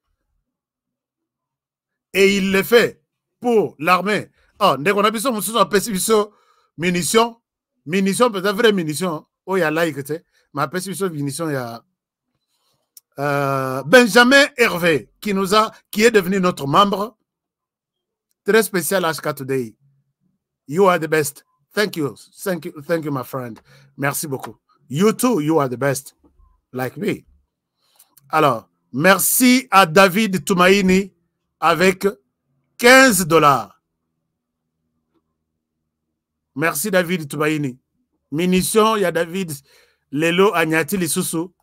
Et il le fait pour l'armée. Oh, ndeko na biso mususu apesi biso munitions, peut-être vraie munitions. Oh, ya like te, mais apesi biso munitions ya Benjamin Hervé qui est devenu notre membre très spécial HK Today. You are the best. Thank you, my friend. Merci beaucoup. You too, you are the best, like me. Alors, merci à David Toumaini avec $15. Merci David Toumaini. Munitions, il y a David Lelo Agnati Lissousou,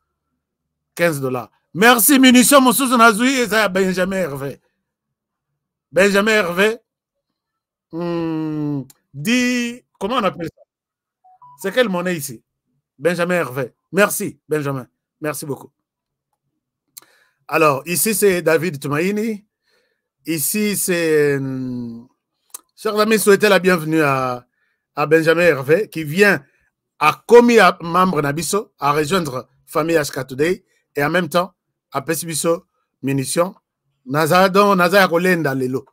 $15. Merci Munitions, Moussous Nazoui et ça Benjamin Hervé. Benjamin Hervé, dit, comment on appelle ça? C'est quelle monnaie ici? Benjamin Hervé. Merci, Benjamin. Merci beaucoup. Alors, ici, c'est David Toumaini. Ici, c'est... Chers amis, souhaitez la bienvenue à Benjamin Hervé, qui vient à commis membre Nabiso, à rejoindre famille HK Today, et en même temps, à Pesibiso Munitions. Naza Kolenda Lelo.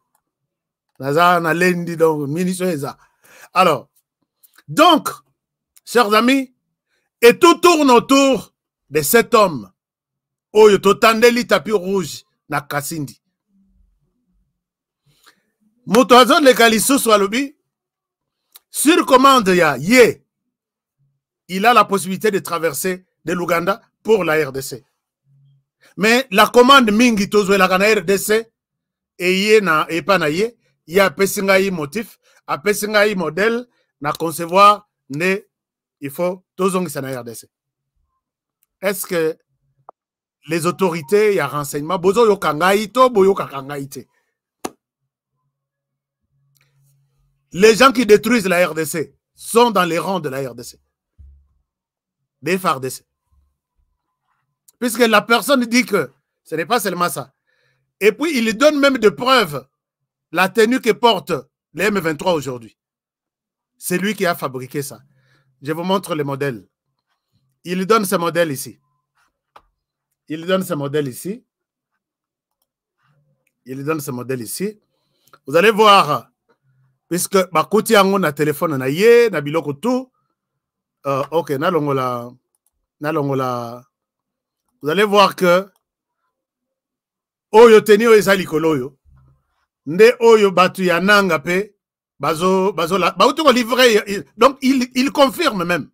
Naza Nalendi donc Munitions Eza. Alors, donc, chers amis, et tout tourne autour de cet homme. Oyo totandeli tapis rouge na Kasindi. Motoazon le Kalisso Swalobi, sur commande ya Ye, il a la possibilité de traverser de l'Ouganda pour la RDC. Mais la commande mingi tozwe la RDC et Ye na et pas na Ye, il a pesingai motif, a pesingai modèle na concevoir ne il faut tozongi sa na RDC. Est-ce que les autorités, il y a renseignement, bozo yo kangai to boyo kangai te. Les gens qui détruisent la RDC sont dans les rangs de la RDC. Des FARDC. Puisque la personne dit que ce n'est pas seulement ça. Et puis, il donne même des preuves la tenue que portent les M23 aujourd'hui. C'est lui qui a fabriqué ça. Je vous montre le modèle. Il donne ce modèle ici. Il donne ce modèle ici. Il donne ce modèle ici. Vous allez voir, puisque Bakouti Ango na téléphone na ye, na biloko tout. Ok, na longola. Vous allez voir que Oyo teni o ezali koloyo. Nde Oyo batu ya nanga pe bazo la. Bauto ko livrer. Donc il confirme même.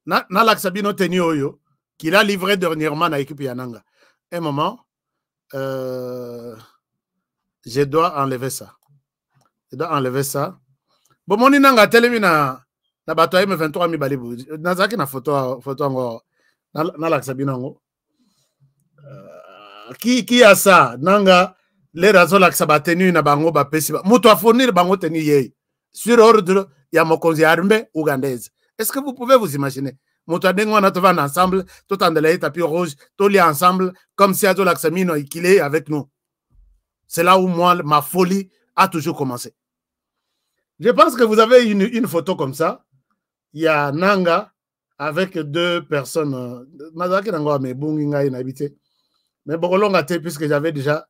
Na laksabino teni Oyo qu'il a livré dernièrement à l'équipe Yananga. Un moment, je dois enlever ça. Je dois enlever ça. Bon, mon inanga telemi na bato M23 mi balibu. Nazaki na photo ngo na laksabino ngo. Qui a ça? Nanga les razo laksaba tenu na bango ba pesi. Muto a fournir bango tenu ye. Sur ordre ya mokonzi armée ougandaise. Est-ce que vous pouvez vous imaginer? Ensemble, tout en de tapis rouge, tout lié ensemble, comme si Azo Laksamino qu'il est avec nous. C'est là où moi, ma folie a toujours commencé. Je pense que vous avez une photo comme ça. Il y a Nanga avec deux personnes. Mais bon, puisque j'avais déjà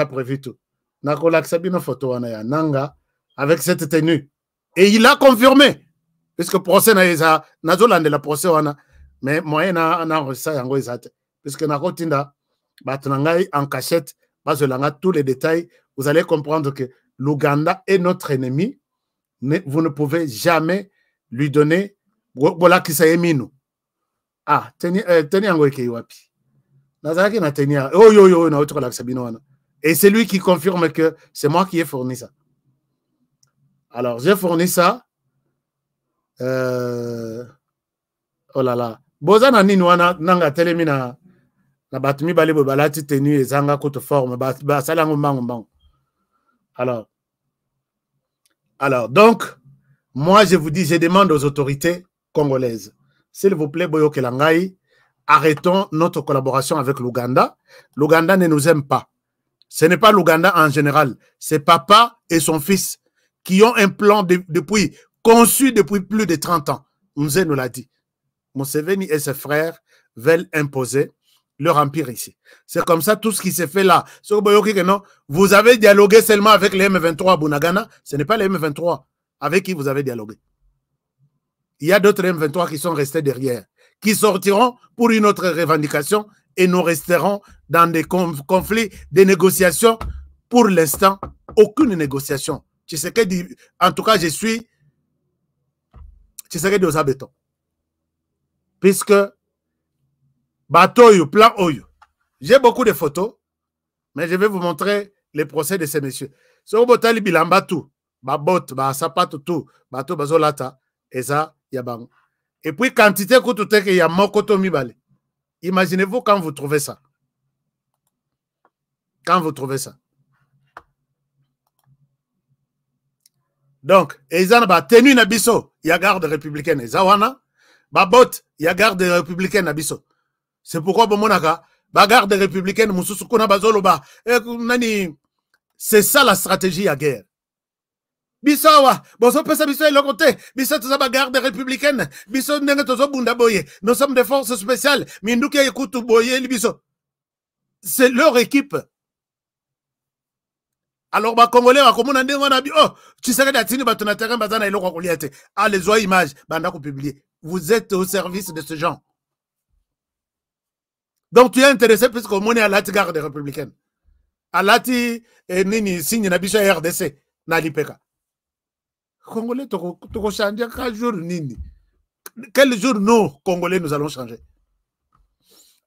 prévu tout. Une photo Nanga avec cette tenue. Et il a confirmé. Puisque procès na nazolande la procès wana mais moyen na enregistré yango ezate puisque na kotinda batunangai en cachette bazolanga tous les détails, vous allez comprendre que l'Ouganda est notre ennemi, mais vous ne pouvez jamais lui donner bola kisayemino. Ah teni yango eke wapi Et c'est lui qui confirme que c'est moi qui ai fourni ça. Alors, j'ai fourni ça. Oh là là. Bozana nini wana nanga telemina na batumi bale balati tenu ezanga kote forme ba salango mango. Alors donc moi je vous dis, je demande aux autorités congolaises, s'il vous plaît Boyo Kelangai, arrêtons notre collaboration avec l'Ouganda. L'Ouganda ne nous aime pas. Ce n'est pas l'Ouganda en général, c'est papa et son fils qui ont un plan conçu depuis plus de 30 ans. Mzé nous l'a dit. Museveni et ses frères veulent imposer leur empire ici. C'est comme ça tout ce qui s'est fait là. Vous avez dialogué seulement avec les M23 à Bunagana. Ce n'est pas les M23 avec qui vous avez dialogué. Il y a d'autres M23 qui sont restés derrière, qui sortiront pour une autre revendication et nous resterons dans des conflits, des négociations. Pour l'instant, aucune négociation. En tout cas, je suis Tshisekedi aux béton. Puisque bateau, plan oyo. J'ai beaucoup de photos, mais je vais vous montrer les procès de ces messieurs. Si vous botali bilamba tout, ba bot, ba sapato tout, bateau bazolata, eza yabang. Et puis quantité koutouté que ya mokoto mibale. Imaginez-vous quand vous trouvez ça. Quand vous trouvez ça. Donc, ezana ba tenu na biso, ya garde républicaine ezawana. Babot, il y a garde républicaine à Bisso. C'est pourquoi Bomonaka, ba garde républicaine, Moussoukouna Bazoloba. C'est ça la stratégie à guerre. Bissawa, Bosso Pessa Bisso est le côté. Bisso tout ça garde républicaine. Bisso Nenetozo Bundaboye. Nous sommes des forces spéciales. Mindouke Yekutu Boye, Bisso. C'est leur équipe. Alors, bah, Congolais, comme on a dit, oh, tu sais que tu as terrain, bazana et l'eau, ah, les oies images, bandako publié. Vous êtes au service de ce genre. Donc, tu es intéressé puisque au moins, à la garde républicaine. À la nini signe nabiso RDC, na lipeka. Congolais, tu vas changer quel jour nini? Quel jour nous, Congolais, nous allons changer?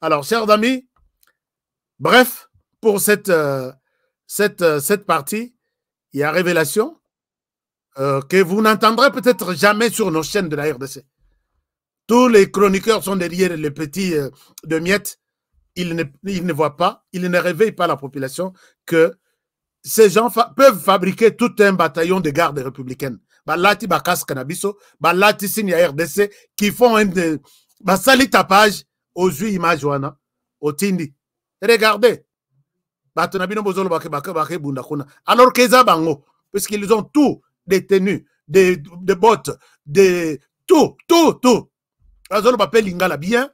Alors, chers amis, bref, pour cette partie, il y a révélation que vous n'entendrez peut-être jamais sur nos chaînes de la RDC. Tous les chroniqueurs sont derrière les petits de miettes. Ils ne voient pas, ils ne réveillent pas la population que ces gens peuvent fabriquer tout un bataillon de gardes républicaines. Balati Bakas Canabiso, Balati Signe RDC, qui font un sali tapage aux yeux images au Tindi. Regardez. Alors qu'ils ont puisqu'ils ont tout, des tenues, des bottes, tout. Bien,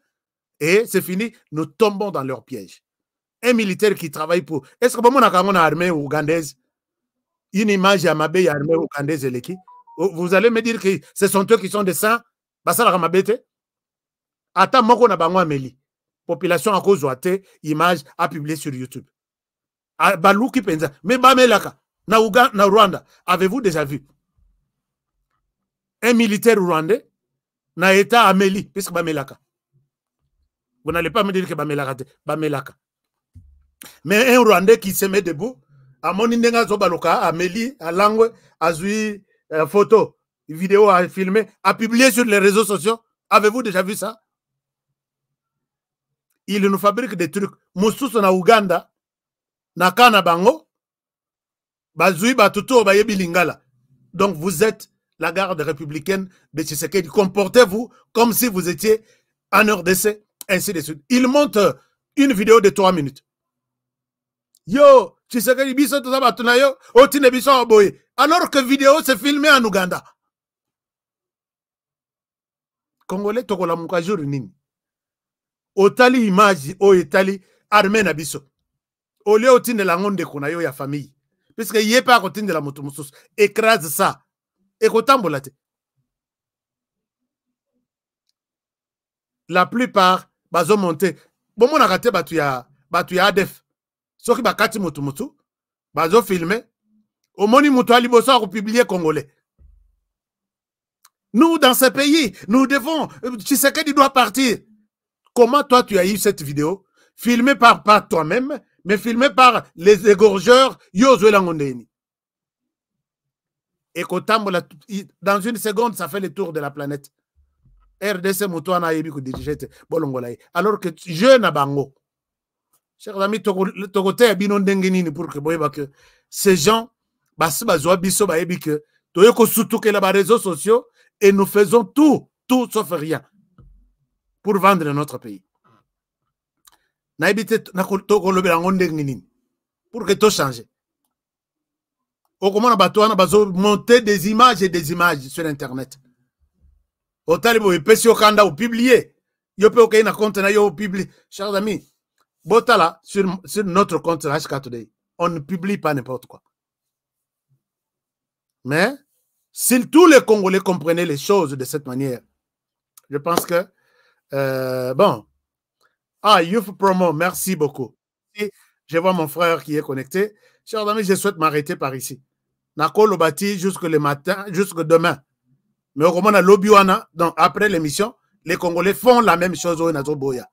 et c'est fini, nous tombons dans leur piège. Un militaire qui travaille pour... Est-ce que vous avez une armée ougandaise? Une image à Mabé, armée ougandaise, vous allez me dire que ce sont eux qui sont des saints? Attends, moi, Meli. Population à cause de image à publier sur YouTube. Balouki Penza. Mais Bamelaka, na Rwanda, avez-vous déjà vu un militaire rwandais n'a été à Meli, puisque Bamelaka? Vous n'allez pas me dire que Bamelaka. Mais un Rwandais qui se met debout, à Monindenga Zobaloka, à Meli, à Langwe, à Zui, photo, vidéo à filmer, à publier sur les réseaux sociaux. Avez-vous déjà vu ça? Il nous fabrique des trucs. Moussous na Ouganda, Nakana Bango, Bazui Batuto Bayebi Lingala. Donc vous êtes la garde républicaine de Tshisekedi. Comportez-vous comme si vous étiez en RDC, ainsi de suite. Il monte une vidéo de 3 minutes. Yo, Tshisekedi biso tout ça batuna yo, otine biso aboye. Alors que vidéo c'est filmé en Ouganda. Congolais tokola mukajour nini. Otali image o etali armée na biso. Ole otine la ngonde kuna yo ya famille. Puisque yé pas otine la moto mususu. Écrase ça. Et kotambolate. La plupart bazo monter. Bon mon arrêté batu ya ADF. Soki bakati mutu bazo filmer. Omoni mutu ali boso a publier congolais. Nous dans ce pays, nous devons Tshisekedi doit partir. Comment toi tu as eu cette vidéo filmé par toi-même, mais filmé par les égorgeurs, Yozo Langondeni. Et dans une seconde, ça fait le tour de la planète. RDC Moutouana Yebikou dirigé Bolongolaï. Alors que jeune à Bango. Chers amis, Togote Abinon Dengenini pour que ces gens, Basbazoa Bisso Baebike, Toyoko surtout que les réseaux sociaux, et nous faisons tout sauf rien pour vendre notre pays. Pour que tout change. Au comment on a monter des images et des images sur Internet. Au talibo, il peut sur Kanda ou publier. Il peut ok, na compte na yo publier. Chers amis, Botala sur notre compte HK Today, on ne publie pas n'importe quoi. Mais si tous les Congolais comprenaient les choses de cette manière, je pense que bon. Ah, Youth Promo, merci beaucoup. Et je vois mon frère qui est connecté. Chers amis, je souhaite m'arrêter par ici. Nako le bâti jusque le matin, jusque demain. Mais au moment de donc après l'émission, les Congolais font la même chose au Nazoboya.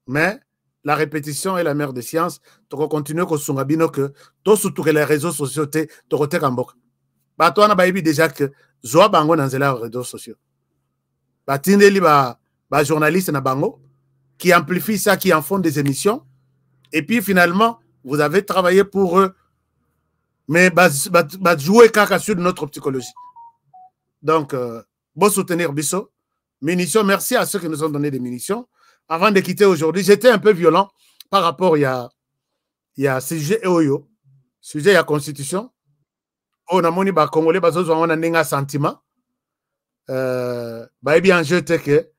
Mais la répétition est la mère des sciences. Tu continues que Sungabino que tout surtout que les réseaux sociaux te côté Kambok. Bah toi na baïbi déjà que Zoa Bango dans les réseaux sociaux. Bah tindeli ba journaliste na Bango qui amplifient ça, qui en font des émissions. Et puis finalement, vous avez travaillé pour eux. Mais jouer caca sur notre psychologie. Donc, bon soutenir Bisso. Munitions, merci à ceux qui nous ont donné des munitions. Avant de quitter aujourd'hui, j'étais un peu violent par rapport, il y a sujet EOYO, sujet il y a constitution. On a moni ba Congolais, on a un sentiment. Bien, je sais que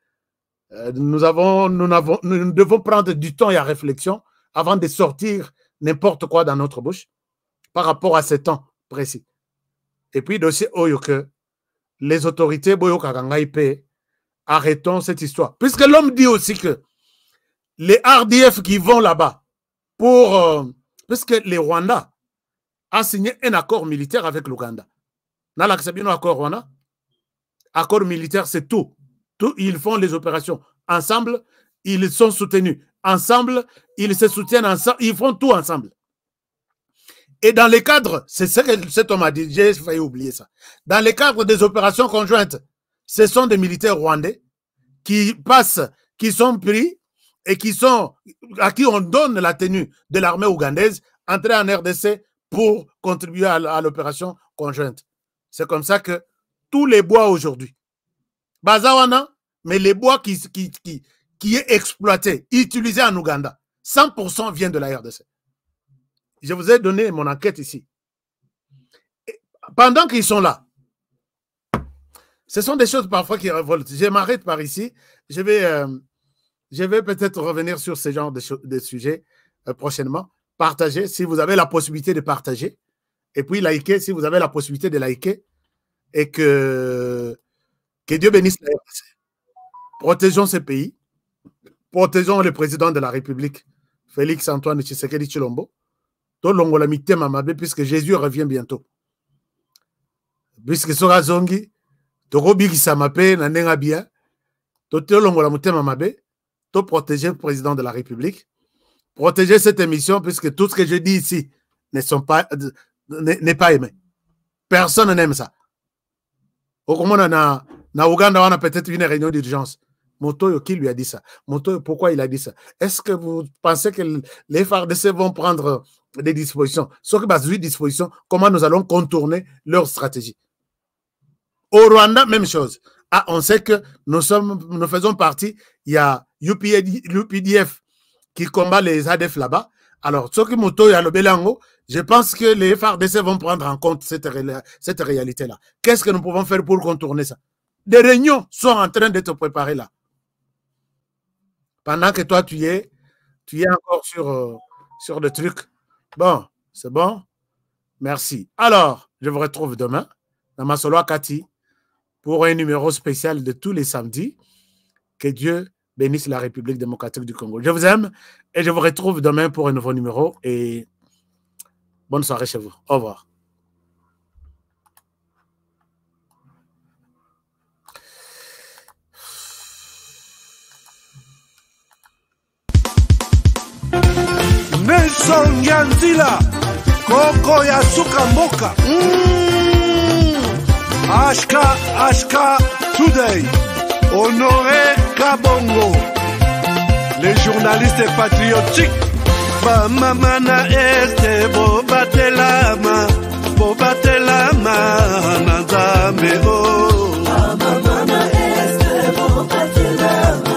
nous devons prendre du temps et la réflexion avant de sortir n'importe quoi dans notre bouche par rapport à ce temps précis. Et puis, dossier Oyo que les autorités Boyo Kagangaïpe arrêtons cette histoire. Puisque l'homme dit aussi que les RDF qui vont là-bas pour... puisque les Rwandais a signé un accord militaire avec l'Ouganda. Dans l'acceptation accord Rwanda, accord militaire, c'est tout. Ils font les opérations ensemble, ils sont soutenus ensemble, ils se soutiennent ensemble, ils font tout ensemble. Et dans les cadres, c'est ce que cet homme a dit, j'ai failli oublier ça. Dans les cadres des opérations conjointes, ce sont des militaires rwandais qui passent, qui sont pris et à qui on donne la tenue de l'armée ougandaise, entrer en RDC pour contribuer à l'opération conjointe. C'est comme ça que tous les bois aujourd'hui, Bazawana, mais les bois qui est exploité, utilisé en Ouganda, 100% vient de la RDC. Je vous ai donné mon enquête ici. Et pendant qu'ils sont là, ce sont des choses parfois qui révoltent. Je m'arrête par ici. Je vais peut-être revenir sur ce genre de sujets prochainement. Partagez si vous avez la possibilité de partager. Et puis liker si vous avez la possibilité de liker. Et que Dieu bénisse la RDC. Protégeons ce pays. Protégeons le président de la République, Félix Antoine Tshisekedi Tshilombo. Puisque Jésus revient bientôt. Puisque sera zongi, tokobikisa mape na ndenga bien, tolongola mutema mabe, to protéger le président de la République, protéger cette émission puisque tout ce que je dis ici n'est pas aimé. Personne n'aime ça. Au moment na Ouganda, on a peut-être une réunion d'urgence. Motoyo, qui lui a dit ça? Motoyo, pourquoi il a dit ça? Est-ce que vous pensez que les FARDC vont prendre des dispositions? Sauf que des dispositions, comment nous allons contourner leur stratégie? Au Rwanda, même chose. Ah, on sait que nous faisons partie, il y a UPDF qui combat les ADF là-bas. Alors, ce qui Motoyo a le Belango, je pense que les FARDC vont prendre en compte cette réalité-là. Qu'est-ce que nous pouvons faire pour contourner ça? Des réunions sont en train d'être préparées là. Pendant que toi, tu es encore sur le truc. Bon, c'est bon. Merci. Alors, je vous retrouve demain dans ma solo Kati pour un numéro spécial de tous les samedis. Que Dieu bénisse la République démocratique du Congo. Je vous aime et je vous retrouve demain pour un nouveau numéro et bonne soirée chez vous. Au revoir. Nelson Nyanzila, Koko ya Suka Moka. Ashka Today, Honoré Kabongo, les journalistes patriotiques. Bamamana este bobatelama nazambe o. Bamamana este bobatelama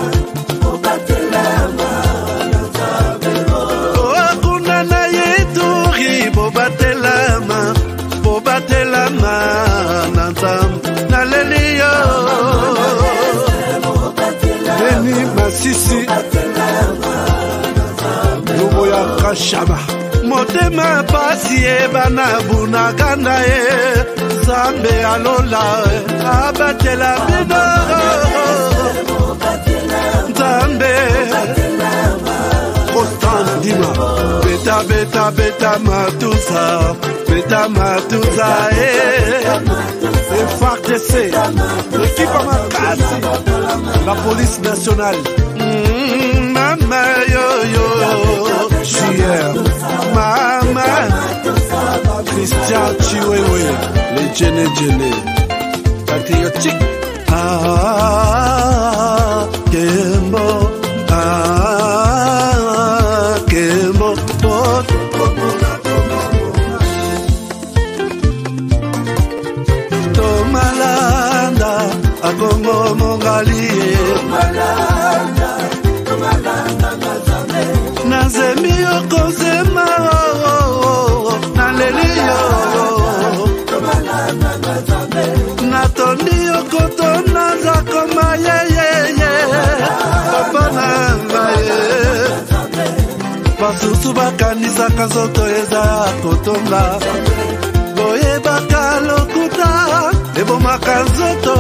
nazambe o. Akuna na yeturi bobatelama nazambe naleliyo. Beni Masisi Luboya Kashaba Motema pasi bana bunaganda Zambe alola abatela bino Zambe Constant Dima Beta matusa FARDC l'équipe à Makassi la police nationale Mama yo Chier Mama Christian Chiwewe les Djene patriotique Kembo Tomalanda Akongo Mongalie Nazemi okozema Naleliyo Natondi okotona Zakoma ye Papa nangaye Basusu bakanisa kazoto eza kotonga Boye bakalokuta Ebomaka nzoto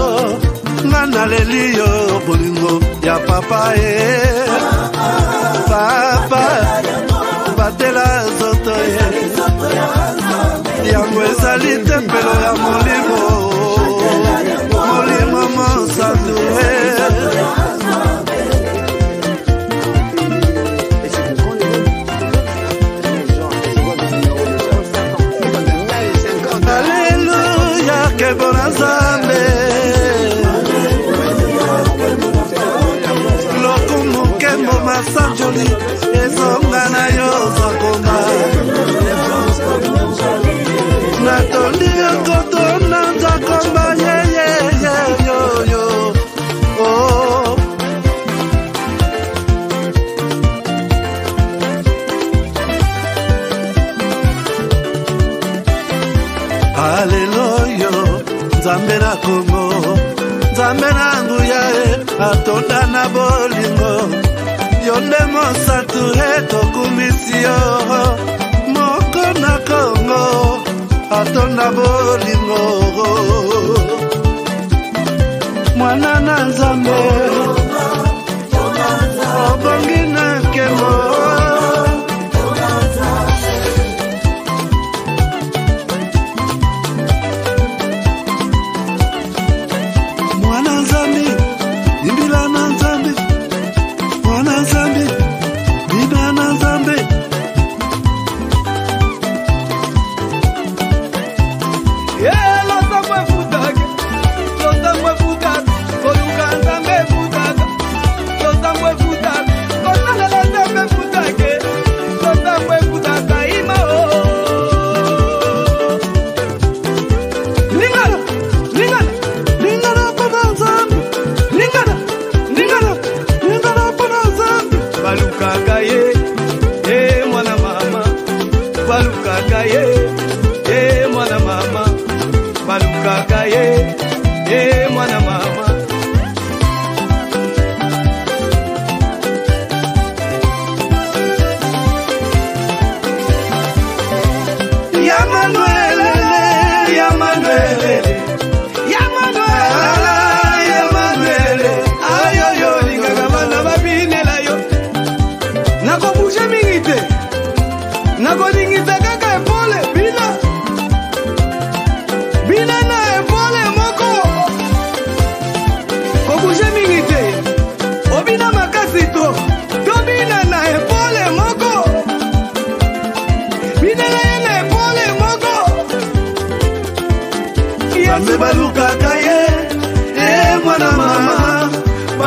Ngana leliyo bolingo ya papa Papa batela zoto Yango ezali tempelo ya molimo Molimo mosatu Alléluia que bon Nzambe Lokumukembo masanjoli Ezonga na yo zakoma Natondi okotona zakoma yo Oh Hallelujah Nzambe na Kongo Nzambe na nguya atonda na bolingo Yonde mosatu tokumisio Moko na Kongo atonda bolingo Mwana na Nzambe Obongi na kemo Nzambe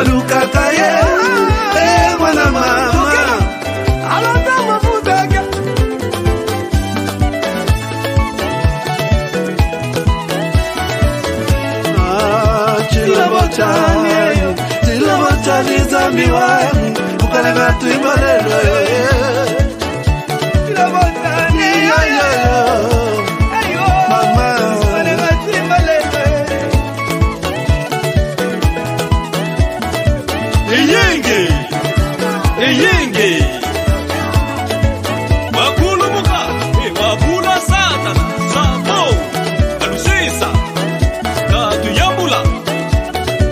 balukaka ye mwana mama alata mafutaka chilabotani zambi wangu ukalega tuibalelo chilabotani mama ukalega tuibalelo Eyenge Wakulu muka Wakula satana Sabo Alusisa Katu yambula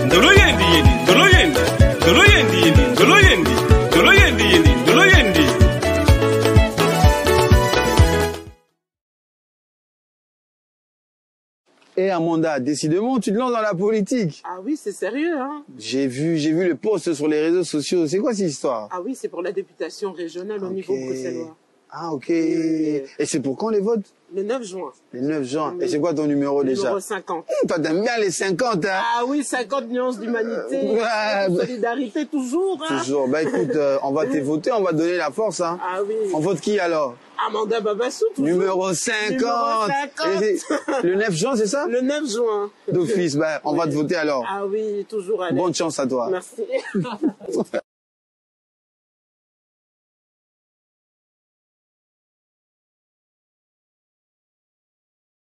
Ndolo yendi yendi Ndolo yendi Ndolo yendi yendi Ndolo yendi Ndolo yendi yendi Ndolo yendi. Et Amanda, décidément, tu te lances dans la politique. Ah oui, c'est sérieux, hein. J'ai vu le post sur les réseaux sociaux. C'est quoi cette histoire? Ah oui, c'est pour la députation régionale au niveau bruxellois. Ah, ok. Et c'est pour quand les votes? Le 9 juin. Le 9 juin. Et c'est quoi ton numéro déjà? Numéro 50. Toi, t'aimes bien les 50, hein? Ah oui, 50 nuances d'humanité. Solidarité toujours, hein. Toujours. Bah écoute, on va te voter, on va te donner la force, hein. Ah oui. On vote qui alors? Amanda Babassou, toujours. Numéro 50. Numéro 50. Le 9 juin, c'est ça? Le 9 juin. D'office, bah, on va te voter alors. Ah oui, toujours. Allez. Bonne chance à toi. Merci.